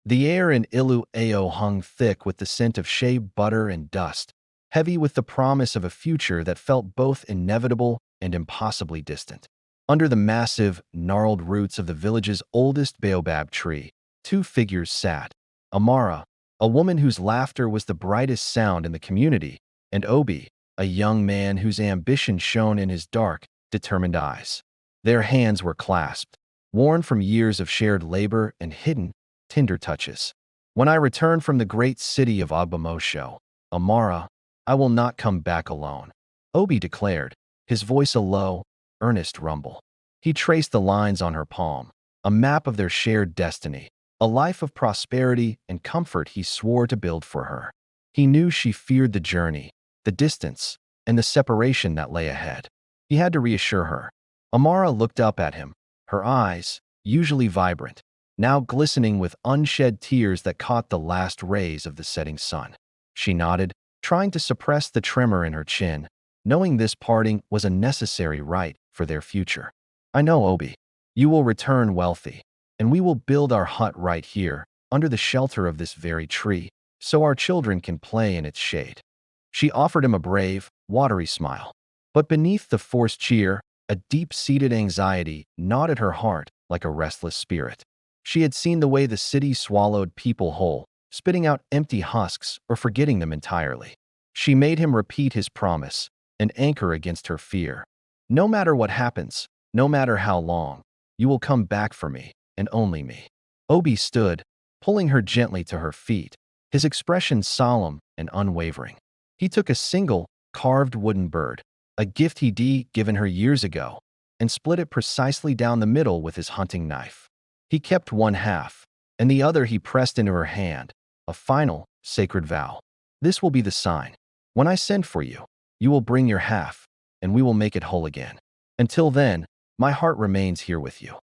The air in Ilu Ao hung thick with the scent of shea butter and dust, heavy with the promise of a future that felt both inevitable and impossibly distant. Under the massive, gnarled roots of the village's oldest baobab tree, two figures sat. Amara, a woman whose laughter was the brightest sound in the community, and Obi, a young man whose ambition shone in his dark, determined eyes. Their hands were clasped, worn from years of shared labor and hidden, tender touches. When I return from the great city of Agbamosho, Amara, I will not come back alone, Obi declared, his voice a low, earnest rumble. He traced the lines on her palm, a map of their shared destiny, a life of prosperity and comfort he swore to build for her. He knew she feared the journey, the distance, and the separation that lay ahead. He had to reassure her. Amara looked up at him, her eyes, usually vibrant, now glistening with unshed tears that caught the last rays of the setting sun. She nodded, trying to suppress the tremor in her chin, knowing this parting was a necessary rite for their future. I know, Obi. You will return wealthy, and we will build our hut right here, under the shelter of this very tree, so our children can play in its shade. She offered him a brave, watery smile. But beneath the forced cheer, a deep-seated anxiety gnawed at her heart like a restless spirit. She had seen the way the city swallowed people whole, spitting out empty husks or forgetting them entirely. She made him repeat his promise, an anchor against her fear. No matter what happens, no matter how long, you will come back for me, and only me. Obi stood, pulling her gently to her feet, his expression solemn and unwavering. He took a single, carved wooden bird, a gift he'd given her years ago, and split it precisely down the middle with his hunting knife. He kept one half, and the other he pressed into her hand, a final, sacred vow. This will be the sign. When I send for you, you will bring your half, and we will make it whole again. Until then, my heart remains here with you.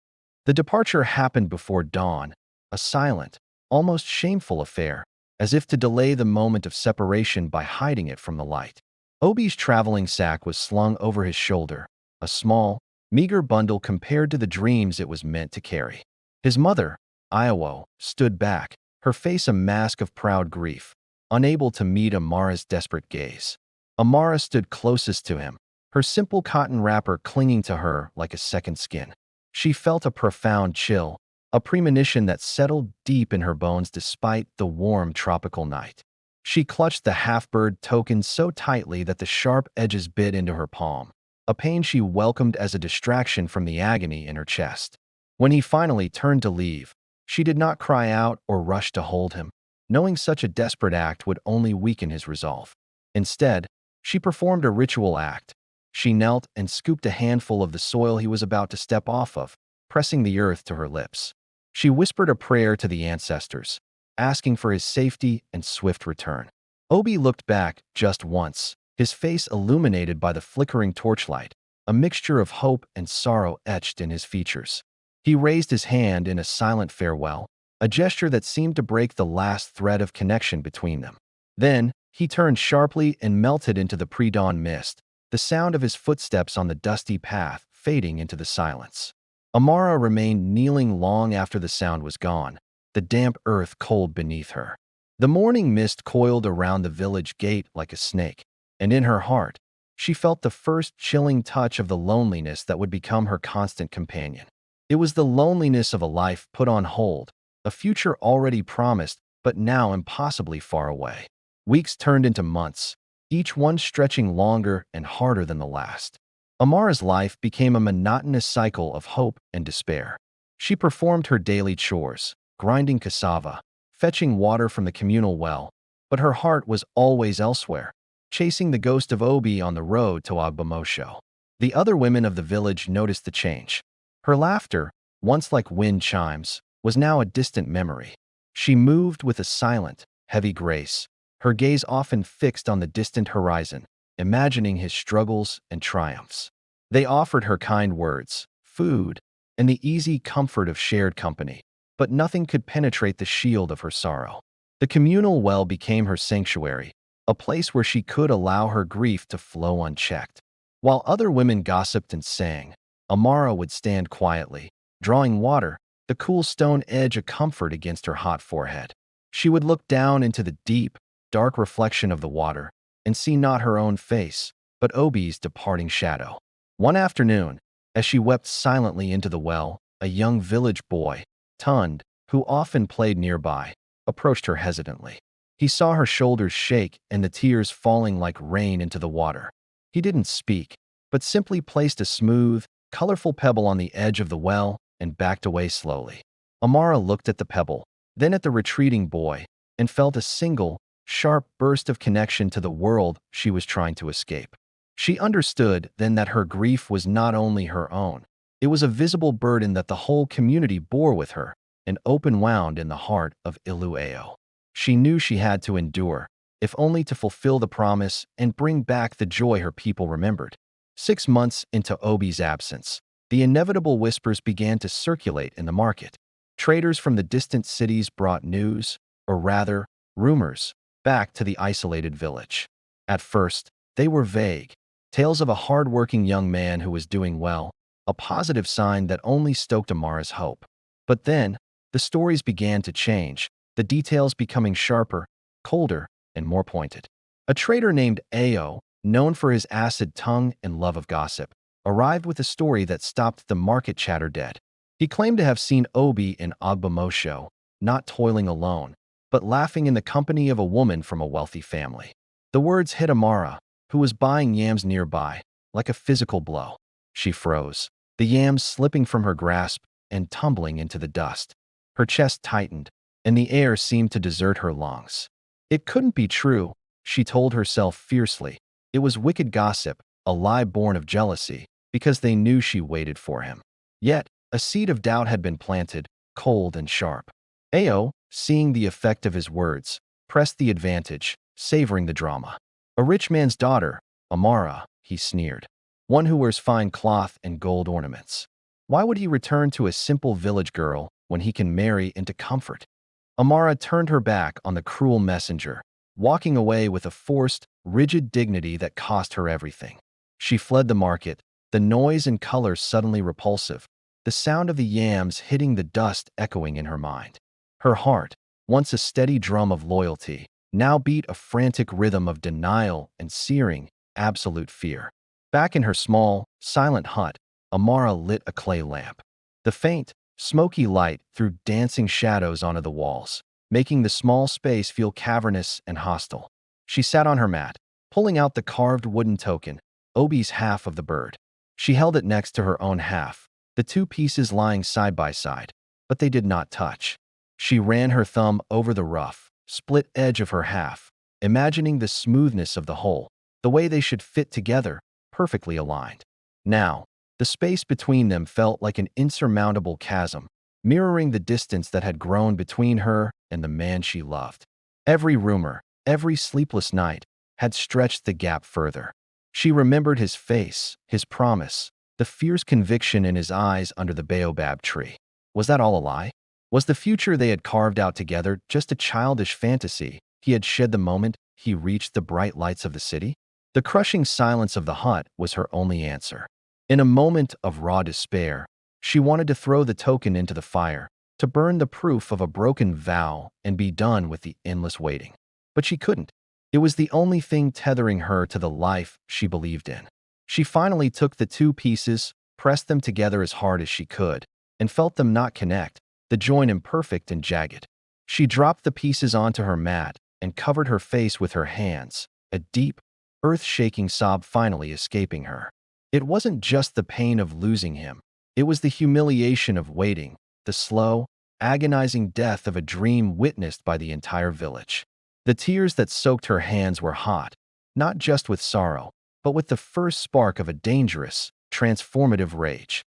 The departure happened before dawn, a silent, almost shameful affair, as if to delay the moment of separation by hiding it from the light. Obi's traveling sack was slung over his shoulder, a small, meager bundle compared to the dreams it was meant to carry. His mother, Iowo, stood back, her face a mask of proud grief, unable to meet Amara's desperate gaze. Amara stood closest to him, her simple cotton wrapper clinging to her like a second skin. She felt a profound chill, a premonition that settled deep in her bones despite the warm tropical night. She clutched the half-bird token so tightly that the sharp edges bit into her palm, a pain she welcomed as a distraction from the agony in her chest. When he finally turned to leave, she did not cry out or rush to hold him, knowing such a desperate act would only weaken his resolve. Instead, she performed a ritual act. She knelt and scooped a handful of the soil he was about to step off of, pressing the earth to her lips. She whispered a prayer to the ancestors, asking for his safety and swift return. Obi looked back just once, his face illuminated by the flickering torchlight, a mixture of hope and sorrow etched in his features. He raised his hand in a silent farewell, a gesture that seemed to break the last thread of connection between them. Then, he turned sharply and melted into the pre-dawn mist, the sound of his footsteps on the dusty path fading into the silence. Amara remained kneeling long after the sound was gone, the damp earth cold beneath her. The morning mist coiled around the village gate like a snake, and in her heart, she felt the first chilling touch of the loneliness that would become her constant companion. It was the loneliness of a life put on hold, a future already promised but now impossibly far away. Weeks turned into months, each one stretching longer and harder than the last. Amara's life became a monotonous cycle of hope and despair. She performed her daily chores, grinding cassava, fetching water from the communal well, but her heart was always elsewhere, chasing the ghost of Obi on the road to Agbamosho. The other women of the village noticed the change. Her laughter, once like wind chimes, was now a distant memory. She moved with a silent, heavy grace, her gaze often fixed on the distant horizon, imagining his struggles and triumphs. They offered her kind words, food, and the easy comfort of shared company, but nothing could penetrate the shield of her sorrow. The communal well became her sanctuary, a place where she could allow her grief to flow unchecked. While other women gossiped and sang, Amara would stand quietly, drawing water, the cool stone edge a comfort against her hot forehead. She would look down into the deep, dark reflection of the water and see not her own face, but Obi's departing shadow. One afternoon, as she wept silently into the well, a young village boy, Tund, who often played nearby, approached her hesitantly. He saw her shoulders shake and the tears falling like rain into the water. He didn't speak, but simply placed a smooth, colorful pebble on the edge of the well and backed away slowly. Amara looked at the pebble, then at the retreating boy, and felt a single, sharp burst of connection to the world she was trying to escape. She understood then that her grief was not only her own. It was a visible burden that the whole community bore with her, an open wound in the heart of Ilueo. She knew she had to endure, if only to fulfill the promise and bring back the joy her people remembered. 6 months into Obi's absence, the inevitable whispers began to circulate in the market. Traders from the distant cities brought news, or rather, rumors, back to the isolated village. At first, they were vague, tales of a hard-working young man who was doing well, a positive sign that only stoked Amara's hope. But then, the stories began to change, the details becoming sharper, colder, and more pointed. A trader named Ao, known for his acid tongue and love of gossip, arrived with a story that stopped the market chatter dead. He claimed to have seen Obi in Agbamosho, not toiling alone, but laughing in the company of a woman from a wealthy family. The words hit Amara, who was buying yams nearby, like a physical blow. She froze, the yams slipping from her grasp and tumbling into the dust. Her chest tightened, and the air seemed to desert her lungs. It couldn't be true, she told herself fiercely. It was wicked gossip, a lie born of jealousy, because they knew she waited for him. Yet, a seed of doubt had been planted, cold and sharp. Ao, seeing the effect of his words, pressed the advantage, savoring the drama. A rich man's daughter, Amara, he sneered. One who wears fine cloth and gold ornaments. Why would he return to a simple village girl when he can marry into comfort? Amara turned her back on the cruel messenger, walking away with a forced, rigid dignity that cost her everything. She fled the market, the noise and color suddenly repulsive, the sound of the yams hitting the dust echoing in her mind. Her heart, once a steady drum of loyalty, now beat a frantic rhythm of denial and searing, absolute fear. Back in her small, silent hut, Amara lit a clay lamp. The faint, smoky light threw dancing shadows onto the walls, making the small space feel cavernous and hostile. She sat on her mat, pulling out the carved wooden token, Obi's half of the bird. She held it next to her own half, the two pieces lying side by side, but they did not touch. She ran her thumb over the rough, split edge of her half, imagining the smoothness of the whole, the way they should fit together, perfectly aligned. Now, the space between them felt like an insurmountable chasm, mirroring the distance that had grown between her and the man she loved. Every rumor, every sleepless night, had stretched the gap further. She remembered his face, his promise, the fierce conviction in his eyes under the baobab tree. Was that all a lie? Was the future they had carved out together just a childish fantasy he had shed the moment he reached the bright lights of the city? The crushing silence of the hut was her only answer. In a moment of raw despair, she wanted to throw the token into the fire, to burn the proof of a broken vow and be done with the endless waiting. But she couldn't. It was the only thing tethering her to the life she believed in. She finally took the two pieces, pressed them together as hard as she could, and felt them not connect, the join imperfect and jagged. She dropped the pieces onto her mat and covered her face with her hands, a deep, earth-shaking sob finally escaping her. It wasn't just the pain of losing him. It was the humiliation of waiting, the slow, agonizing death of a dream witnessed by the entire village. The tears that soaked her hands were hot, not just with sorrow, but with the first spark of a dangerous, transformative rage.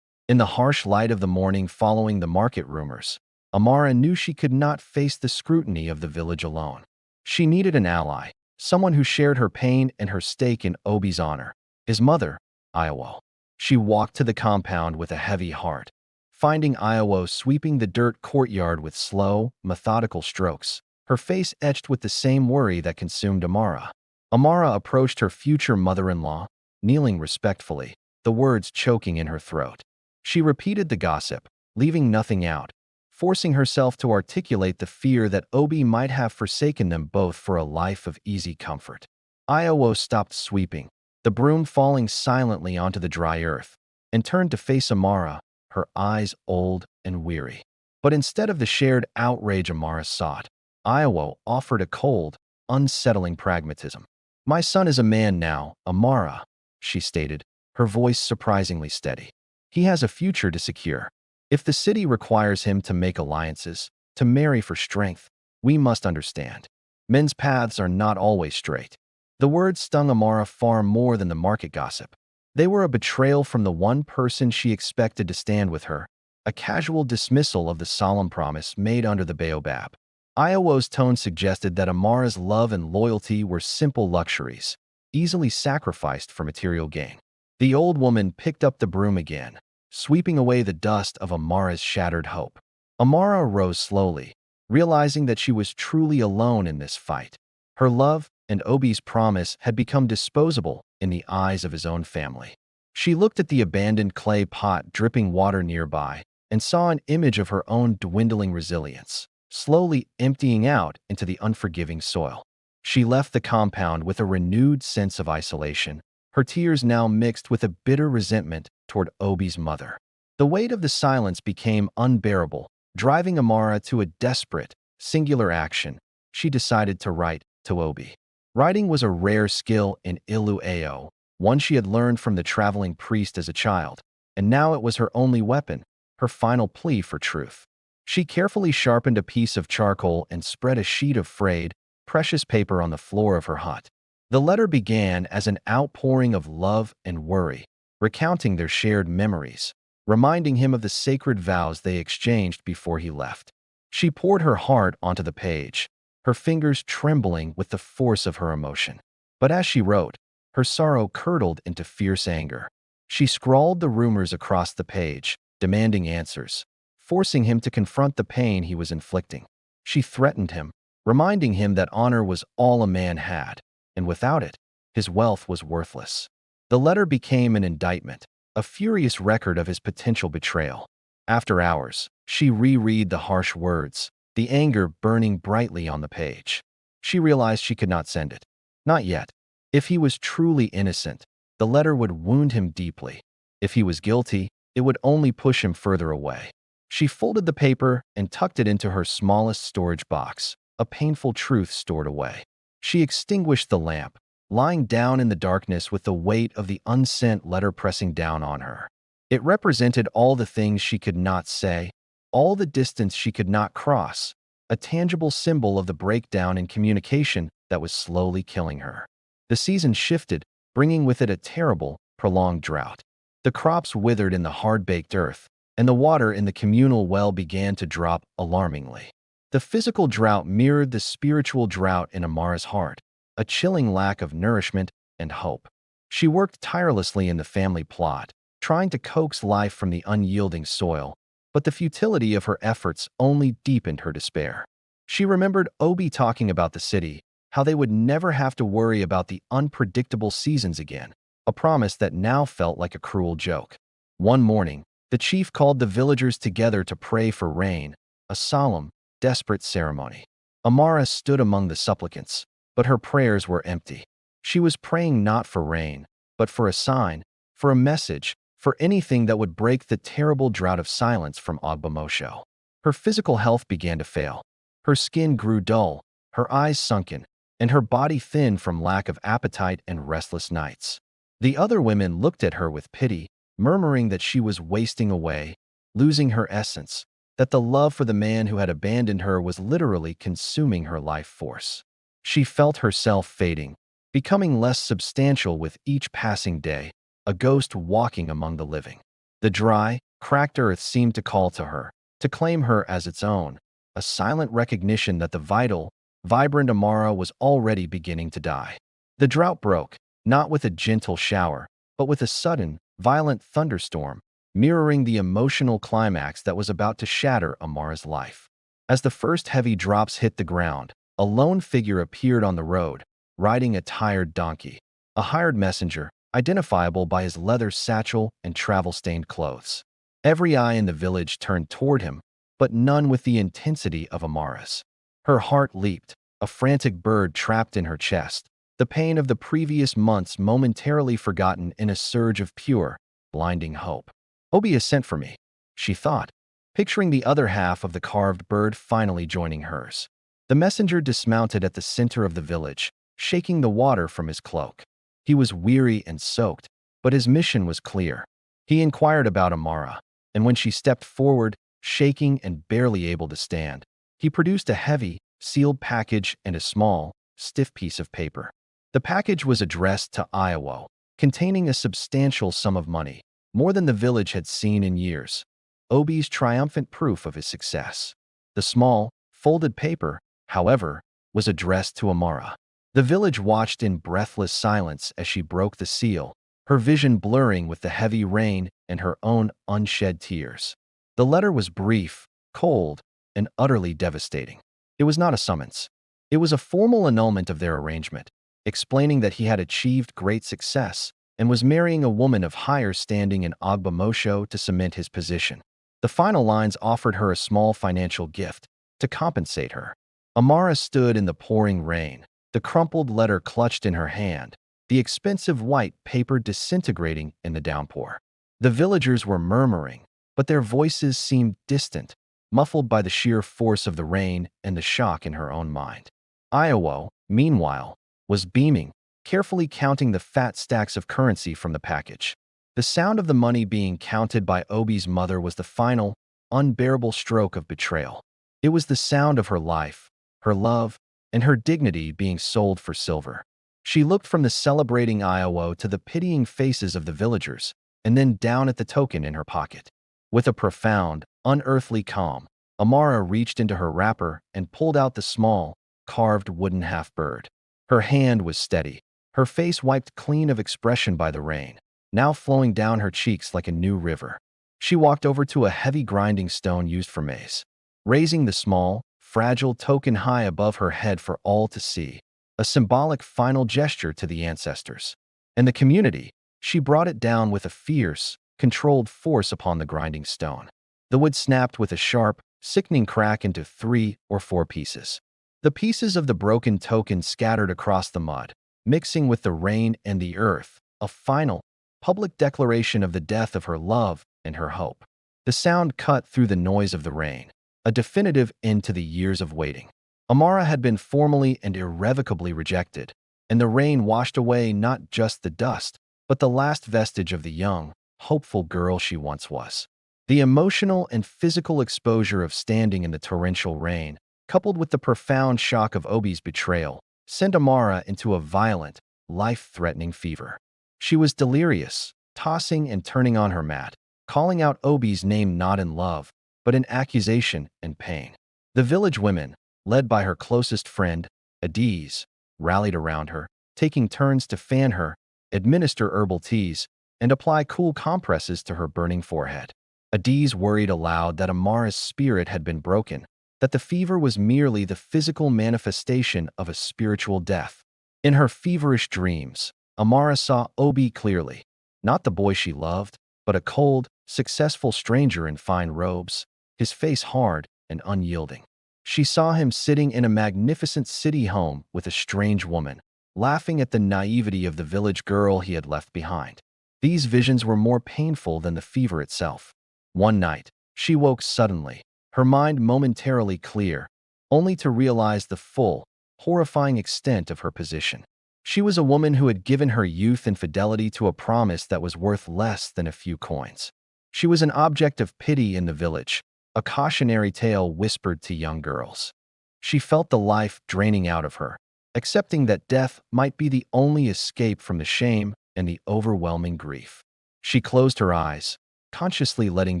In the harsh light of the morning following the market rumors, Amara knew she could not face the scrutiny of the village alone. She needed an ally, someone who shared her pain and her stake in Obi's honor, his mother, Iowo. She walked to the compound with a heavy heart, finding Iowo sweeping the dirt courtyard with slow, methodical strokes, her face etched with the same worry that consumed Amara. Amara approached her future mother-in-law, kneeling respectfully, the words choking in her throat. She repeated the gossip, leaving nothing out, forcing herself to articulate the fear that Obi might have forsaken them both for a life of easy comfort. Iowo stopped sweeping, the broom falling silently onto the dry earth, and turned to face Amara, her eyes old and weary. But instead of the shared outrage Amara sought, Iowo offered a cold, unsettling pragmatism. "My son is a man now, Amara," she stated, her voice surprisingly steady. "He has a future to secure. If the city requires him to make alliances, to marry for strength, we must understand. Men's paths are not always straight." The words stung Amara far more than the market gossip. They were a betrayal from the one person she expected to stand with her, a casual dismissal of the solemn promise made under the baobab. Iowo's tone suggested that Amara's love and loyalty were simple luxuries, easily sacrificed for material gain. The old woman picked up the broom again, sweeping away the dust of Amara's shattered hope. Amara rose slowly, realizing that she was truly alone in this fight. Her love and Obi's promise had become disposable in the eyes of his own family. She looked at the abandoned clay pot dripping water nearby and saw an image of her own dwindling resilience, slowly emptying out into the unforgiving soil. She left the compound with a renewed sense of isolation, her tears now mixed with a bitter resentment toward Obi's mother. The weight of the silence became unbearable, driving Amara to a desperate, singular action. She decided to write to Obi. Writing was a rare skill in Iluao, one she had learned from the traveling priest as a child, and now it was her only weapon, her final plea for truth. She carefully sharpened a piece of charcoal and spread a sheet of frayed, precious paper on the floor of her hut. The letter began as an outpouring of love and worry, recounting their shared memories, reminding him of the sacred vows they exchanged before he left. She poured her heart onto the page, her fingers trembling with the force of her emotion. But as she wrote, her sorrow curdled into fierce anger. She scrawled the rumors across the page, demanding answers, forcing him to confront the pain he was inflicting. She threatened him, reminding him that honor was all a man had, and without it, his wealth was worthless. The letter became an indictment, a furious record of his potential betrayal. After hours, she reread the harsh words, the anger burning brightly on the page. She realized she could not send it. Not yet. If he was truly innocent, the letter would wound him deeply. If he was guilty, it would only push him further away. She folded the paper and tucked it into her smallest storage box, a painful truth stored away. She extinguished the lamp, lying down in the darkness with the weight of the unsent letter pressing down on her. It represented all the things she could not say, all the distance she could not cross, a tangible symbol of the breakdown in communication that was slowly killing her. The season shifted, bringing with it a terrible, prolonged drought. The crops withered in the hard-baked earth, and the water in the communal well began to drop alarmingly. The physical drought mirrored the spiritual drought in Amara's heart, a chilling lack of nourishment and hope. She worked tirelessly in the family plot, trying to coax life from the unyielding soil, but the futility of her efforts only deepened her despair. She remembered Obi talking about the city, how they would never have to worry about the unpredictable seasons again, a promise that now felt like a cruel joke. One morning, the chief called the villagers together to pray for rain, a solemn, desperate ceremony. Amara stood among the supplicants, but her prayers were empty. She was praying not for rain, but for a sign, for a message, for anything that would break the terrible drought of silence from Ogbomosho. Her physical health began to fail. Her skin grew dull, her eyes sunken, and her body thin from lack of appetite and restless nights. The other women looked at her with pity, murmuring that she was wasting away, losing her essence, that the love for the man who had abandoned her was literally consuming her life force. She felt herself fading, becoming less substantial with each passing day, a ghost walking among the living. The dry, cracked earth seemed to call to her, to claim her as its own, a silent recognition that the vital, vibrant Amara was already beginning to die. The drought broke, not with a gentle shower, but with a sudden, violent thunderstorm, mirroring the emotional climax that was about to shatter Amara's life. As the first heavy drops hit the ground, a lone figure appeared on the road, riding a tired donkey, a hired messenger, identifiable by his leather satchel and travel-stained clothes. Every eye in the village turned toward him, but none with the intensity of Amara's. Her heart leaped, a frantic bird trapped in her chest, the pain of the previous months momentarily forgotten in a surge of pure, blinding hope. Obi has sent for me, she thought, picturing the other half of the carved bird finally joining hers. The messenger dismounted at the center of the village, shaking the water from his cloak. He was weary and soaked, but his mission was clear. He inquired about Amara, and when she stepped forward, shaking and barely able to stand, he produced a heavy, sealed package and a small, stiff piece of paper. The package was addressed to Iowa, containing a substantial sum of money, more than the village had seen in years. Obi's triumphant proof of his success. The small, folded paper, however, was addressed to Amara. The village watched in breathless silence as she broke the seal, her vision blurring with the heavy rain and her own unshed tears. The letter was brief, cold, and utterly devastating. It was not a summons. It was a formal annulment of their arrangement, explaining that he had achieved great success and was marrying a woman of higher standing in Ogbomosho to cement his position. The final lines offered her a small financial gift to compensate her. Amara stood in the pouring rain, the crumpled letter clutched in her hand, the expensive white paper disintegrating in the downpour. The villagers were murmuring, but their voices seemed distant, muffled by the sheer force of the rain and the shock in her own mind. Iowa, meanwhile, was beaming, carefully counting the fat stacks of currency from the package. The sound of the money being counted by Obi's mother was the final, unbearable stroke of betrayal. It was the sound of her life, her love, and her dignity being sold for silver. She looked from the celebrating Iowa to the pitying faces of the villagers, and then down at the token in her pocket. With a profound, unearthly calm, Amara reached into her wrapper and pulled out the small, carved wooden half-bird. Her hand was steady, her face wiped clean of expression by the rain, now flowing down her cheeks like a new river. She walked over to a heavy grinding stone used for maize, raising the small, fragile token high above her head for all to see, a symbolic final gesture to the ancestors. And the community, she brought it down with a fierce, controlled force upon the grinding stone. The wood snapped with a sharp, sickening crack into 3 or 4 pieces. The pieces of the broken token scattered across the mud, mixing with the rain and the earth, a final, public declaration of the death of her love and her hope. The sound cut through the noise of the rain, a definitive end to the years of waiting. Amara had been formally and irrevocably rejected, and the rain washed away not just the dust, but the last vestige of the young, hopeful girl she once was. The emotional and physical exposure of standing in the torrential rain, coupled with the profound shock of Obi's betrayal, sent Amara into a violent, life-threatening fever. She was delirious, tossing and turning on her mat, calling out Obi's name not in love, but in accusation and pain. The village women, led by her closest friend, Adiz, rallied around her, taking turns to fan her, administer herbal teas, and apply cool compresses to her burning forehead. Adiz worried aloud that Amara's spirit had been broken, that the fever was merely the physical manifestation of a spiritual death. In her feverish dreams, Amara saw Obi clearly, not the boy she loved, but a cold, successful stranger in fine robes, his face hard and unyielding. She saw him sitting in a magnificent city home with a strange woman, laughing at the naivety of the village girl he had left behind. These visions were more painful than the fever itself. One night, she woke suddenly, her mind momentarily clear, only to realize the full, horrifying extent of her position. She was a woman who had given her youth and fidelity to a promise that was worth less than a few coins. She was an object of pity in the village, a cautionary tale whispered to young girls. She felt the life draining out of her, accepting that death might be the only escape from the shame and the overwhelming grief. She closed her eyes, consciously letting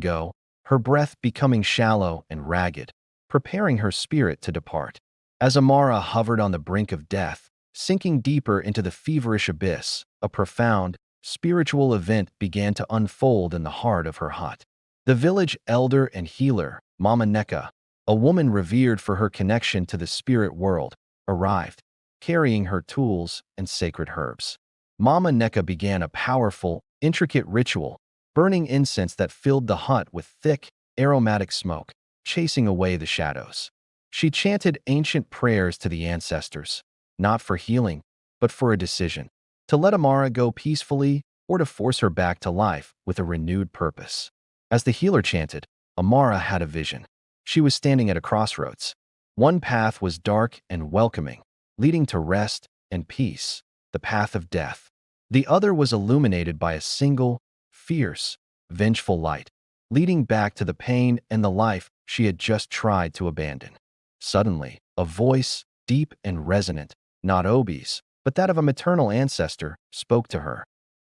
go, her breath becoming shallow and ragged, preparing her spirit to depart. As Amara hovered on the brink of death, sinking deeper into the feverish abyss, a profound, spiritual event began to unfold in the heart of her hut. The village elder and healer, Mama Neka, a woman revered for her connection to the spirit world, arrived, carrying her tools and sacred herbs. Mama Neka began a powerful, intricate ritual, burning incense that filled the hut with thick, aromatic smoke. chasing away the shadows. She chanted ancient prayers to the ancestors, not for healing, but for a decision, to let Amara go peacefully or to force her back to life with a renewed purpose. As the healer chanted, Amara had a vision. She was standing at a crossroads. One path was dark and welcoming, leading to rest and peace, the path of death. The other was illuminated by a single, fierce, vengeful light, leading back to the pain and the life she had just tried to abandon. Suddenly, a voice, deep and resonant, not Obi's, but that of a maternal ancestor, spoke to her.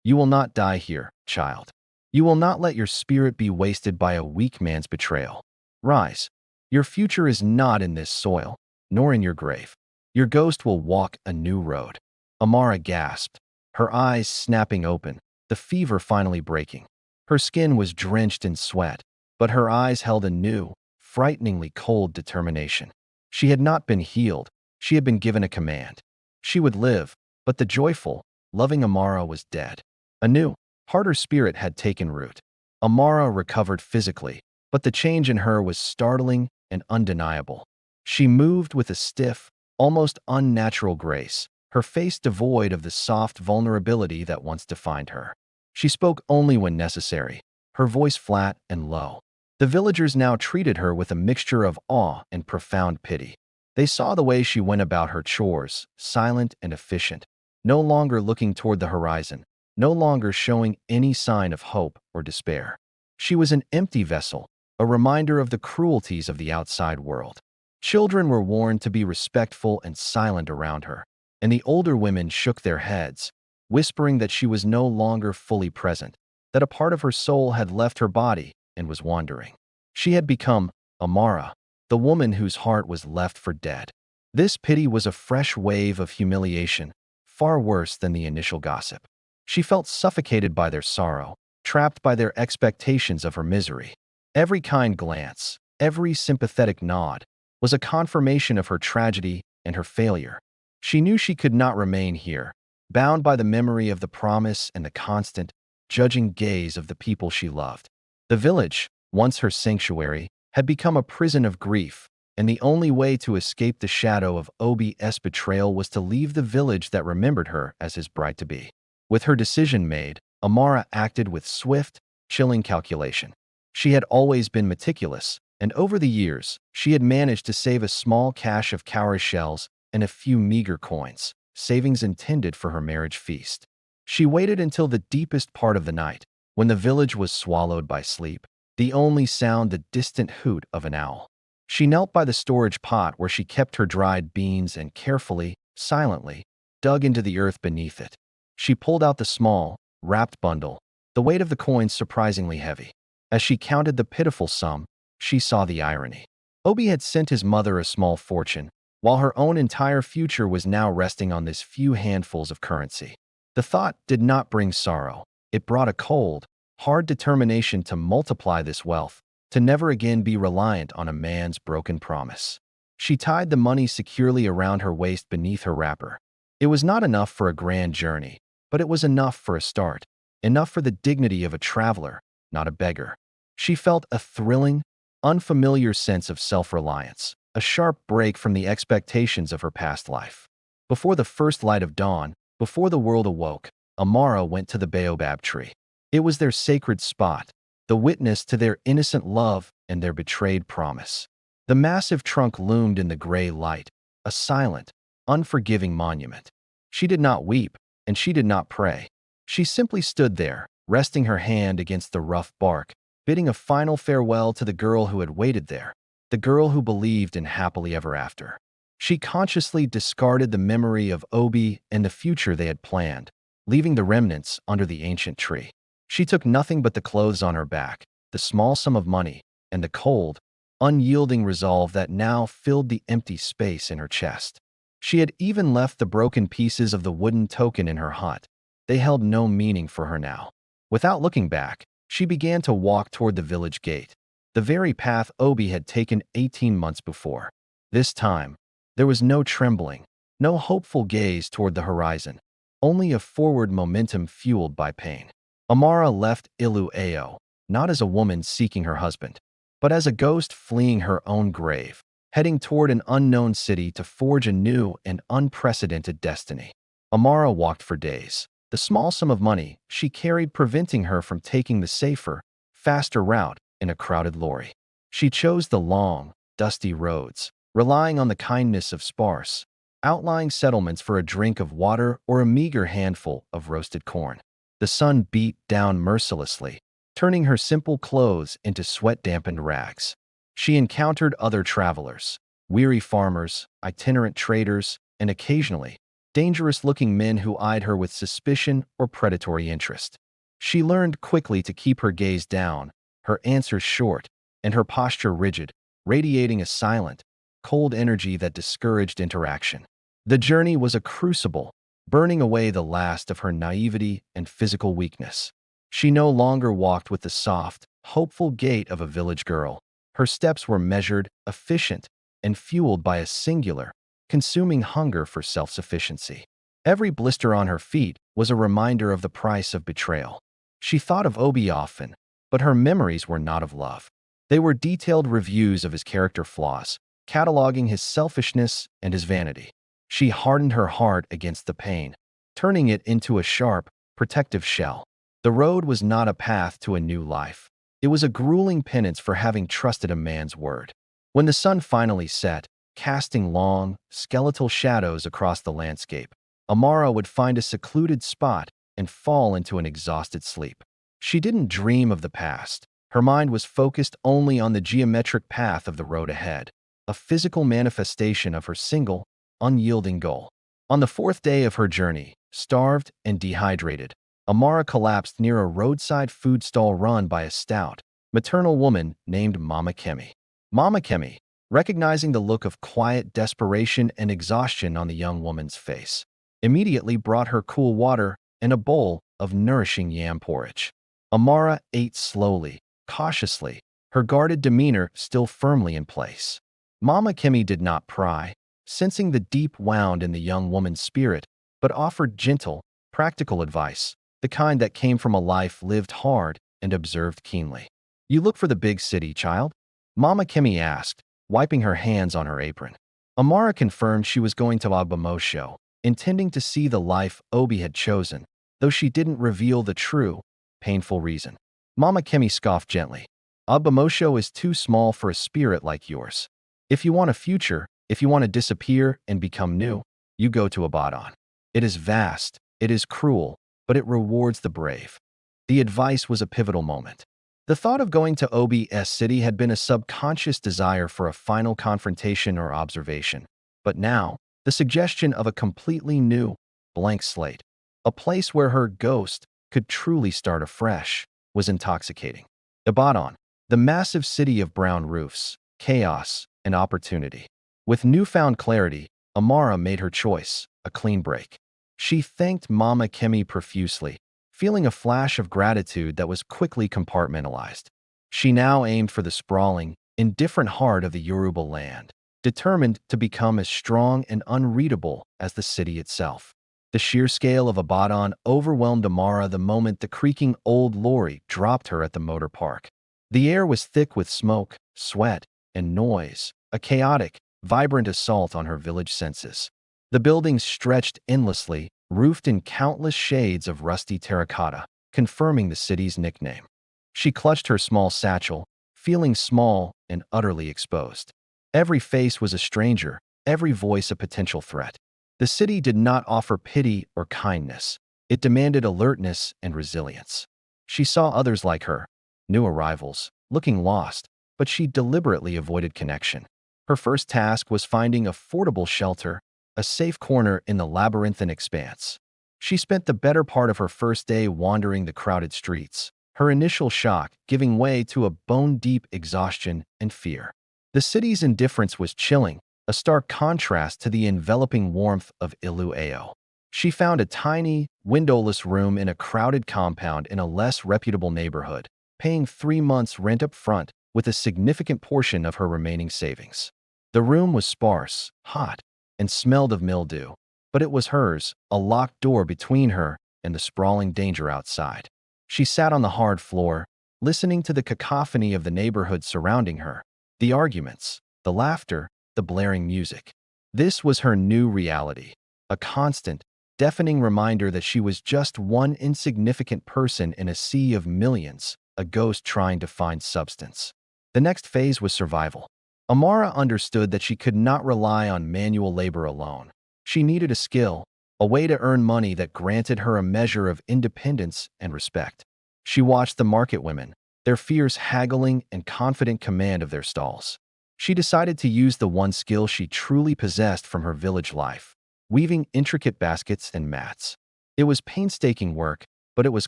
You will not die here, child. You will not let your spirit be wasted by a weak man's betrayal. Rise. Your future is not in this soil, nor in your grave. Your ghost will walk a new road. Amara gasped, her eyes snapping open, the fever finally breaking. Her skin was drenched in sweat, but her eyes held a new, frighteningly cold determination. She had not been healed, she had been given a command. She would live, but the joyful, loving Amara was dead. A new, harder spirit had taken root. Amara recovered physically, but the change in her was startling and undeniable. She moved with a stiff, almost unnatural grace, her face devoid of the soft vulnerability that once defined her. She spoke only when necessary, her voice flat and low. The villagers now treated her with a mixture of awe and profound pity. They saw the way she went about her chores, silent and efficient, no longer looking toward the horizon, no longer showing any sign of hope or despair. She was an empty vessel, a reminder of the cruelties of the outside world. Children were warned to be respectful and silent around her, and the older women shook their heads, whispering that she was no longer fully present, that a part of her soul had left her body and was wandering. She had become Amara, the woman whose heart was left for dead. This pity was a fresh wave of humiliation, far worse than the initial gossip. She felt suffocated by their sorrow, trapped by their expectations of her misery. Every kind glance, every sympathetic nod, was a confirmation of her tragedy and her failure. She knew she could not remain here, bound by the memory of the promise and the constant, judging gaze of the people she loved. The village, once her sanctuary, had become a prison of grief, and the only way to escape the shadow of Obi's betrayal was to leave the village that remembered her as his bride-to-be. With her decision made, Amara acted with swift, chilling calculation. She had always been meticulous, and over the years, she had managed to save a small cache of cowrie shells and a few meager coins, savings intended for her marriage feast. She waited until the deepest part of the night, when the village was swallowed by sleep, the only sound the distant hoot of an owl. She knelt by the storage pot where she kept her dried beans and carefully, silently, dug into the earth beneath it. She pulled out the small, wrapped bundle, the weight of the coins surprisingly heavy. As she counted the pitiful sum, she saw the irony. Obi had sent his mother a small fortune, while her own entire future was now resting on this few handfuls of currency. The thought did not bring sorrow. It brought a cold, hard determination to multiply this wealth, to never again be reliant on a man's broken promise. She tied the money securely around her waist beneath her wrapper. It was not enough for a grand journey, but it was enough for a start, enough for the dignity of a traveler, not a beggar. She felt a thrilling, unfamiliar sense of self-reliance, a sharp break from the expectations of her past life. Before the first light of dawn, before the world awoke, Amara went to the baobab tree. It was their sacred spot, the witness to their innocent love and their betrayed promise. The massive trunk loomed in the gray light, a silent, unforgiving monument. She did not weep, and she did not pray. She simply stood there, resting her hand against the rough bark, bidding a final farewell to the girl who had waited there, the girl who believed in happily ever after. She consciously discarded the memory of Obi and the future they had planned, leaving the remnants under the ancient tree. She took nothing but the clothes on her back, the small sum of money, and the cold, unyielding resolve that now filled the empty space in her chest. She had even left the broken pieces of the wooden token in her hut. They held no meaning for her now. Without looking back, she began to walk toward the village gate, the very path Obi had taken 18 months before. This time, there was no trembling, no hopeful gaze toward the horizon, only a forward momentum fueled by pain. Amara left Ilueo, not as a woman seeking her husband, but but as a ghost fleeing her own grave, heading toward an unknown city to forge a new and unprecedented destiny. Amara walked for days, the small sum of money she carried preventing her from taking the safer, faster route in a crowded lorry. She chose the long, dusty roads, relying on the kindness of sparse, outlying settlements for a drink of water or a meager handful of roasted corn. The sun beat down mercilessly, turning her simple clothes into sweat-dampened rags. She encountered other travelers, weary farmers, itinerant traders, and occasionally, dangerous-looking men who eyed her with suspicion or predatory interest. She learned quickly to keep her gaze down, her answers short, and her posture rigid, radiating a silent, cold energy that discouraged interaction. The journey was a crucible, burning away the last of her naivety and physical weakness. She no longer walked with the soft, hopeful gait of a village girl. Her steps were measured, efficient, and fueled by a singular, consuming hunger for self-sufficiency. Every blister on her feet was a reminder of the price of betrayal. She thought of Obi often, but her memories were not of love. They were detailed reviews of his character flaws, cataloging his selfishness and his vanity. She hardened her heart against the pain, turning it into a sharp, protective shell. The road was not a path to a new life. It was a grueling penance for having trusted a man's word. When the sun finally set, casting long, skeletal shadows across the landscape, Amara would find a secluded spot and fall into an exhausted sleep. She didn't dream of the past. Her mind was focused only on the geometric path of the road ahead, a physical manifestation of her single, unyielding goal. On the fourth day of her journey, starved and dehydrated, Amara collapsed near a roadside food stall run by a stout, maternal woman named Mama Kemi. Mama Kemi, recognizing the look of quiet desperation and exhaustion on the young woman's face, immediately brought her cool water and a bowl of nourishing yam porridge. Amara ate slowly, cautiously, her guarded demeanor still firmly in place. Mama Kemi did not pry, sensing the deep wound in the young woman's spirit, but offered gentle, practical advice, the kind that came from a life lived hard and observed keenly. "You look for the big city, child?" Mama Kemi asked, wiping her hands on her apron. Amara confirmed she was going to Agbamosho, intending to see the life Obi had chosen, though she didn't reveal the true, painful reason. Mama Kemi scoffed gently. "Agbamosho is too small for a spirit like yours. If you want a future, if you want to disappear and become new, you go to Abaddon. It is vast, it is cruel, but it rewards the brave." The advice was a pivotal moment. The thought of going to OB's city had been a subconscious desire for a final confrontation or observation. But now, the suggestion of a completely new, blank slate, a place where her ghost could truly start afresh, was intoxicating. Abaddon, the massive city of brown roofs, chaos, and opportunity. With newfound clarity, Amara made her choice, a clean break. She thanked Mama Kemi profusely, feeling a flash of gratitude that was quickly compartmentalized. She now aimed for the sprawling, indifferent heart of the Yoruba land, determined to become as strong and unreadable as the city itself. The sheer scale of Abaddon overwhelmed Amara the moment the creaking old lorry dropped her at the motor park. The air was thick with smoke, sweat, and noise, a chaotic, vibrant assault on her village senses. The buildings stretched endlessly, roofed in countless shades of rusty terracotta, confirming the city's nickname. She clutched her small satchel, feeling small and utterly exposed. Every face was a stranger, every voice a potential threat. The city did not offer pity or kindness. It demanded alertness and resilience. She saw others like her, new arrivals, looking lost, but she deliberately avoided connection. Her first task was finding affordable shelter, a safe corner in the labyrinthine expanse. She spent the better part of her first day wandering the crowded streets, her initial shock giving way to a bone-deep exhaustion and fear. The city's indifference was chilling, a stark contrast to the enveloping warmth of Ilueo. She found a tiny, windowless room in a crowded compound in a less reputable neighborhood, paying 3 months' rent up front with a significant portion of her remaining savings. The room was sparse, hot, and smelled of mildew, but it was hers, a locked door between her and the sprawling danger outside. She sat on the hard floor, listening to the cacophony of the neighborhood surrounding her, the arguments, the laughter, the blaring music. This was her new reality, a constant, deafening reminder that she was just one insignificant person in a sea of millions, a ghost trying to find substance. The next phase was survival. Amara understood that she could not rely on manual labor alone. She needed a skill, a way to earn money that granted her a measure of independence and respect. She watched the market women, their fierce haggling and confident command of their stalls. She decided to use the one skill she truly possessed from her village life: weaving intricate baskets and mats. It was painstaking work, but it was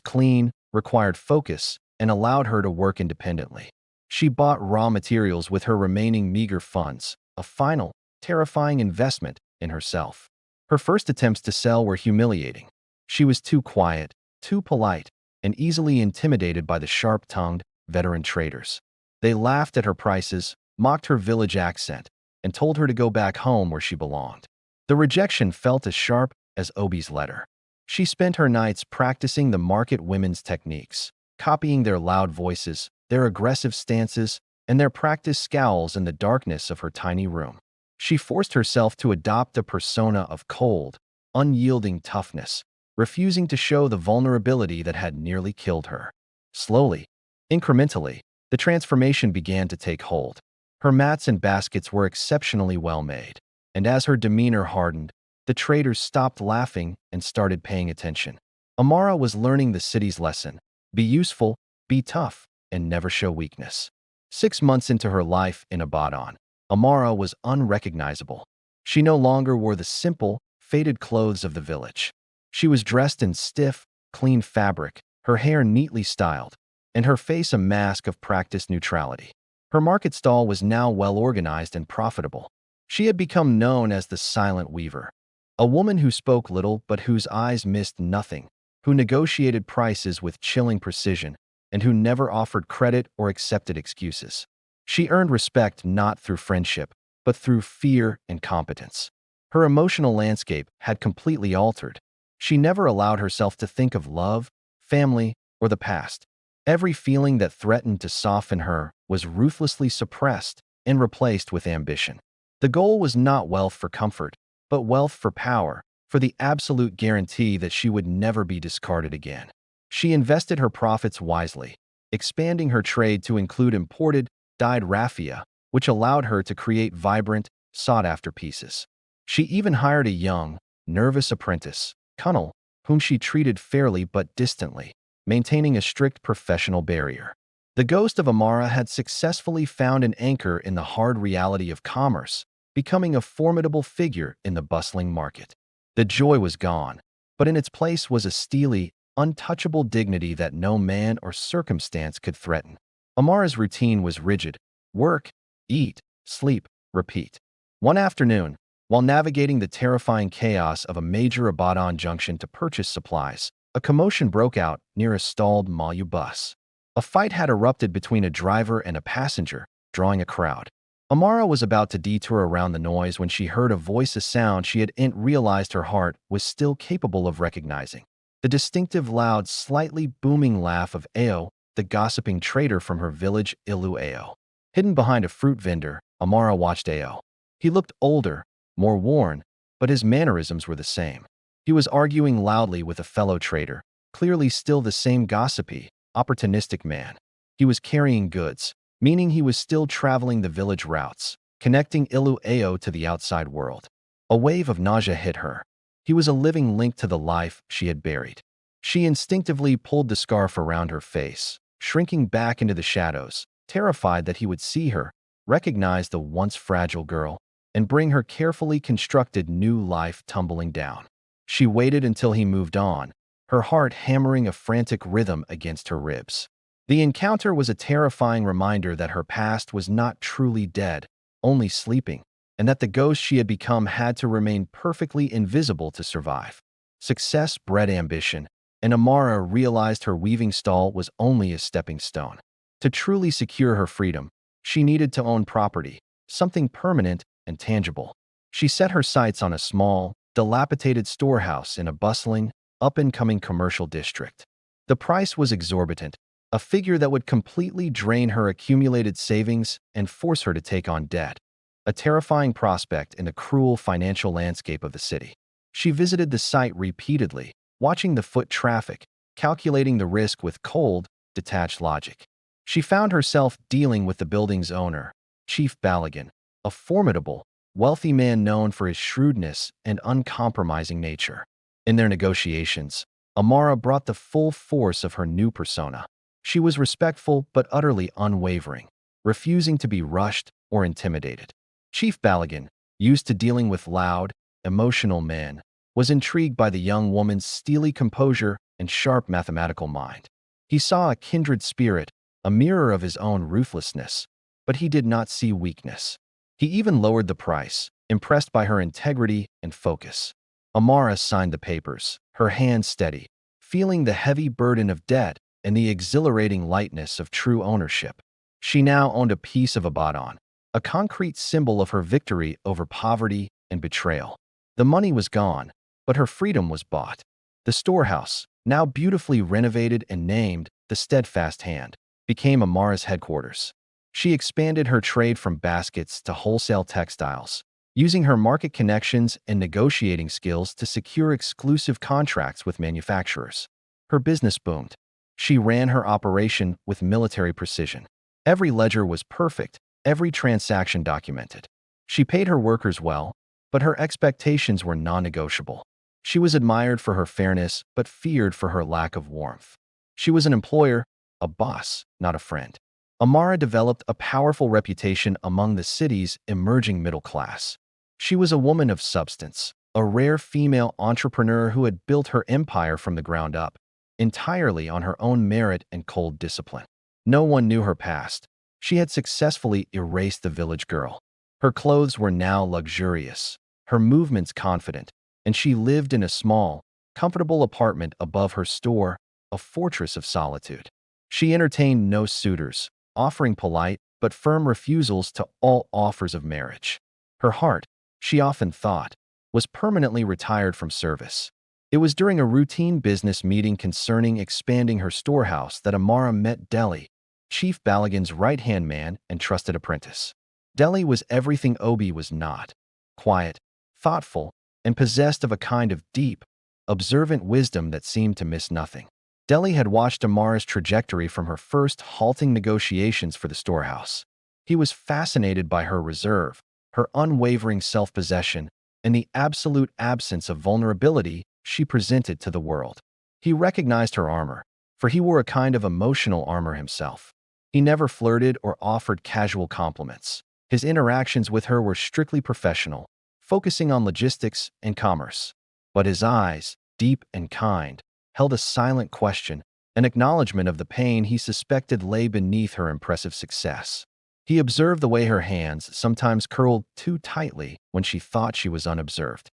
clean, required focus, and allowed her to work independently. She bought raw materials with her remaining meager funds, a final, terrifying investment in herself. Her first attempts to sell were humiliating. She was too quiet, too polite, and easily intimidated by the sharp-tongued, veteran traders. They laughed at her prices, mocked her village accent, and told her to go back home where she belonged. The rejection felt as sharp as Obi's letter. She spent her nights practicing the market women's techniques, copying their loud voices, their aggressive stances, and their practiced scowls in the darkness of her tiny room. She forced herself to adopt a persona of cold, unyielding toughness, refusing to show the vulnerability that had nearly killed her. Slowly, incrementally, the transformation began to take hold. Her mats and baskets were exceptionally well made, and as her demeanor hardened, the traders stopped laughing and started paying attention. Amara was learning the city's lesson: be useful, be tough, and never show weakness. 6 months into her life in Abaddon, Amara was unrecognizable. She no longer wore the simple, faded clothes of the village. She was dressed in stiff, clean fabric, her hair neatly styled, and her face a mask of practiced neutrality. Her market stall was now well organized and profitable. She had become known as the Silent Weaver, a woman who spoke little but whose eyes missed nothing, who negotiated prices with chilling precision, and who never offered credit or accepted excuses. She earned respect not through friendship, but through fear and competence. Her emotional landscape had completely altered. She never allowed herself to think of love, family, or the past. Every feeling that threatened to soften her was ruthlessly suppressed and replaced with ambition. The goal was not wealth for comfort, but wealth for power, for the absolute guarantee that she would never be discarded again. She invested her profits wisely, expanding her trade to include imported, dyed raffia, which allowed her to create vibrant, sought-after pieces. She even hired a young, nervous apprentice, Kunnel, whom she treated fairly but distantly, maintaining a strict professional barrier. The ghost of Amara had successfully found an anchor in the hard reality of commerce, becoming a formidable figure in the bustling market. The joy was gone, but in its place was a steely, untouchable dignity that no man or circumstance could threaten. Amara's routine was rigid: work, eat, sleep, repeat. One afternoon, while navigating the terrifying chaos of a major Abaddon junction to purchase supplies, a commotion broke out near a stalled Malu bus. A fight had erupted between a driver and a passenger, drawing a crowd. Amara was about to detour around the noise when she heard a sound she hadn't realized her heart was still capable of recognizing. The distinctive loud, slightly booming laugh of Ao, the gossiping trader from her village Ilu Ao. Hidden behind a fruit vendor, Amara watched Ao. He looked older, more worn, but his mannerisms were the same. He was arguing loudly with a fellow trader, clearly still the same gossipy, opportunistic man. He was carrying goods, meaning he was still traveling the village routes, connecting Ilu Ao to the outside world. A wave of nausea hit her. He was a living link to the life she had buried. She instinctively pulled the scarf around her face, shrinking back into the shadows, terrified that he would see her, recognize the once fragile girl, and bring her carefully constructed new life tumbling down. She waited until he moved on, her heart hammering a frantic rhythm against her ribs. The encounter was a terrifying reminder that her past was not truly dead, only sleeping, and that the ghost she had become had to remain perfectly invisible to survive. Success bred ambition, and Amara realized her weaving stall was only a stepping stone. To truly secure her freedom, she needed to own property, something permanent and tangible. She set her sights on a small, dilapidated storehouse in a bustling, up-and-coming commercial district. The price was exorbitant, a figure that would completely drain her accumulated savings and force her to take on debt, a terrifying prospect in the cruel financial landscape of the city. She visited the site repeatedly, watching the foot traffic, calculating the risk with cold, detached logic. She found herself dealing with the building's owner, Chief Balagan, a formidable, wealthy man known for his shrewdness and uncompromising nature. In their negotiations, Amara brought the full force of her new persona. She was respectful but utterly unwavering, refusing to be rushed or intimidated. Chief Balagan, used to dealing with loud, emotional men, was intrigued by the young woman's steely composure and sharp mathematical mind. He saw a kindred spirit, a mirror of his own ruthlessness, but he did not see weakness. He even lowered the price, impressed by her integrity and focus. Amara signed the papers, her hands steady, feeling the heavy burden of debt and the exhilarating lightness of true ownership. She now owned a piece of Abaddon, a concrete symbol of her victory over poverty and betrayal. The money was gone, but her freedom was bought. The storehouse, now beautifully renovated and named the Steadfast Hand, became Amara's headquarters. She expanded her trade from baskets to wholesale textiles, using her market connections and negotiating skills to secure exclusive contracts with manufacturers. Her business boomed. She ran her operation with military precision. Every ledger was perfect, every transaction documented. She paid her workers well, but her expectations were non-negotiable. She was admired for her fairness, but feared for her lack of warmth. She was an employer, a boss, not a friend. Amara developed a powerful reputation among the city's emerging middle class. She was a woman of substance, a rare female entrepreneur who had built her empire from the ground up, entirely on her own merit and cold discipline. No one knew her past. She had successfully erased the village girl. Her clothes were now luxurious, her movements confident, and she lived in a small, comfortable apartment above her store, a fortress of solitude. She entertained no suitors, offering polite but firm refusals to all offers of marriage. Her heart, she often thought, was permanently retired from service. It was during a routine business meeting concerning expanding her storehouse that Amara met Deli, Chief Balagan's right-hand man and trusted apprentice. Deli was everything Obi was not: quiet, thoughtful, and possessed of a kind of deep, observant wisdom that seemed to miss nothing. Deli had watched Amara's trajectory from her first halting negotiations for the storehouse. He was fascinated by her reserve, her unwavering self-possession, and the absolute absence of vulnerability she presented to the world. He recognized her armor, for he wore a kind of emotional armor himself. He never flirted or offered casual compliments. His interactions with her were strictly professional, focusing on logistics and commerce. But his eyes, deep and kind, held a silent question, an acknowledgement of the pain he suspected lay beneath her impressive success. He observed the way her hands sometimes curled too tightly when she thought she was unobserved.